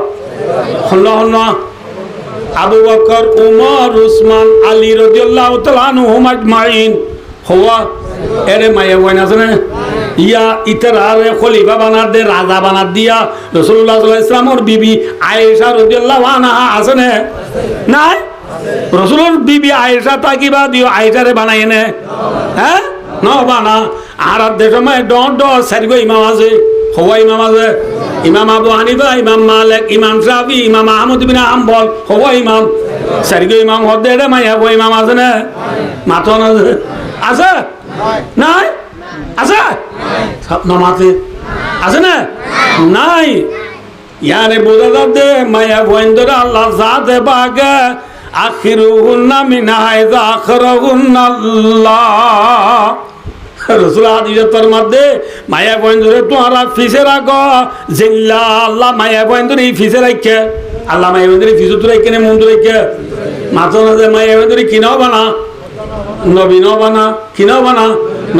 আল্লাহ আল্লাহ আবু বকর উমর উসমান আলী রাদিয়াল্লাহু তাআলা আনহুম আজমাইন খোয়া এরে মায়া ওয়ান আছে না ইয়া ইতার আরে খলিফা বানার দে রাজা বানার দিয়া রাসূলুল্লাহ সাল্লাল্লাহু আলাইহি ওয়াসাল্লামের বিবি আয়েশা রাদিয়াল্লাহু আনহা আছে না নাই রাসূলের বিবি আয়েশা তাকিবা দিও আয়েশারে বানায় না হ্যাঁ না বানা আর দেশ মে ডট সারিগো ইমাম আছে হওয়া ইমাম আছে ইমাম আবু হানিফা ইমাম মালিক ইমাম শাফি ইমাম আহমদ ইবনে হাম্বল হওয়া ইমাম সারিগো ইমাম হদে রে মায়া হওয়া ইমাম আছে না মাথন আছে নাই আছে সব নামাতে আছে না নাই ইয়ারে বোঝা যাবে মায়া গোয়েন্দরা আল্লাহ জাতে বাগে আখিরুহুন্না মিন হাইযা আখরাহুন্নাল্লাহ রাসূল হাদিসের মধ্যে মায়া গোয়েন্দরে তোমরা ফিসে রাখো জিল্লা আল্লাহ মায়া গোয়েন্দরে ফিসে রাখে আল্লাহ মায়া গোয়েন্দরে ফিসে তো রাখে না মন তো রাখে মাথা না মায়া গোয়েন্দরে কিনাও বানা নবী ন বানা কিনাও বানা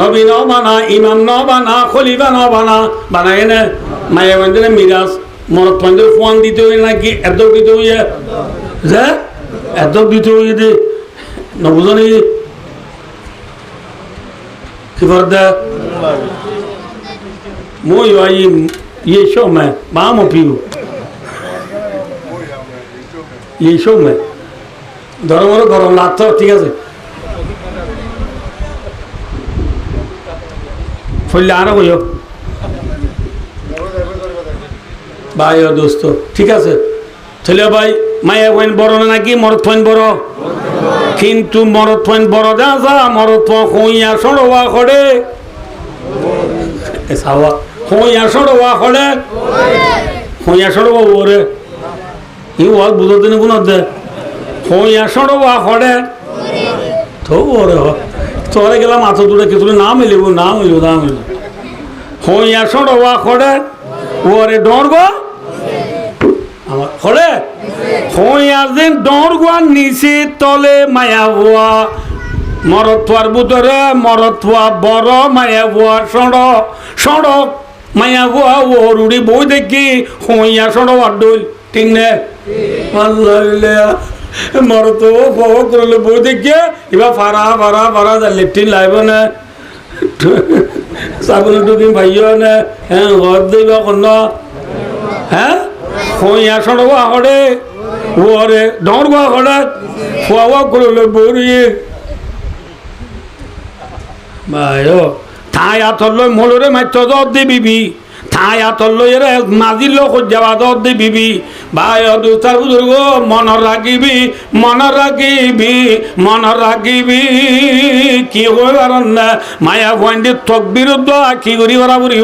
নবী ন বানা ইমাম ন বানা খলিফা ন বানা বানায় না মায়া গোয়েন্দরে মিরাজ মরত পয়েন্টের ফোন দিতে হই নাকি এত দিতে হইয়া যে এত দিতে হইয়ে দে নবুজনি কি ফর্দা মই আই ये शो में बाम पियो ये शो में গরম লাগতো ঠিক আছে ফলে আরো হইও ভাই ও দোস্ত ঠিক আছে তাহলে ভাই মায়া পয়েন্ট বড় নাকি মরদ পয়েন্ট বড় কিন্তু মরদ পয়েন্ট বড় যা মরদ হইয়া সরোয়া করে হইয়া সরোয়া করে হইয়া সরোয়া ওরে ই ওয়াল বুঝো দিন গুণ দে হইয়া সরোয়া করে তো ওরে তোরে গেলাম মাথা দূরে কিছু না মিলিব হইয়া সরোয়া করে ওরে ডরবো আমার হলে হইয়ার দিন ডরগুয়া নিচে তলে মায়া ভুয়া মরত্বার বুতরে মরত্বা বড় মায়া ভুয়া সড়ক মায়া ভুয়া ও রুড়ি বই দেখি হইয়া সড়ক আড্ডল ঠিক নে মরত করলে বই দেখি এবার ফারা লেফটিন লাইব না সাবুন টুকিন ভাইও না হ্যাঁ ঘর দিবা কন্ন হ্যাঁ হইয়া সড়ক হড়ে ওরে ডরগুয়া হড়ে খোয়া করলে বড়িয়ে ভাই থাই আতল মলরে মাত্র দর দিবি থাই আতল এর মাজির লোক যাওয়া দর দিবি ভাই দুস্তার বুজুর্গ মন রাখিবি কি হইবার না মায়া ভয়েন্ডি তক বিরুদ্ধ কি করি বরাবরি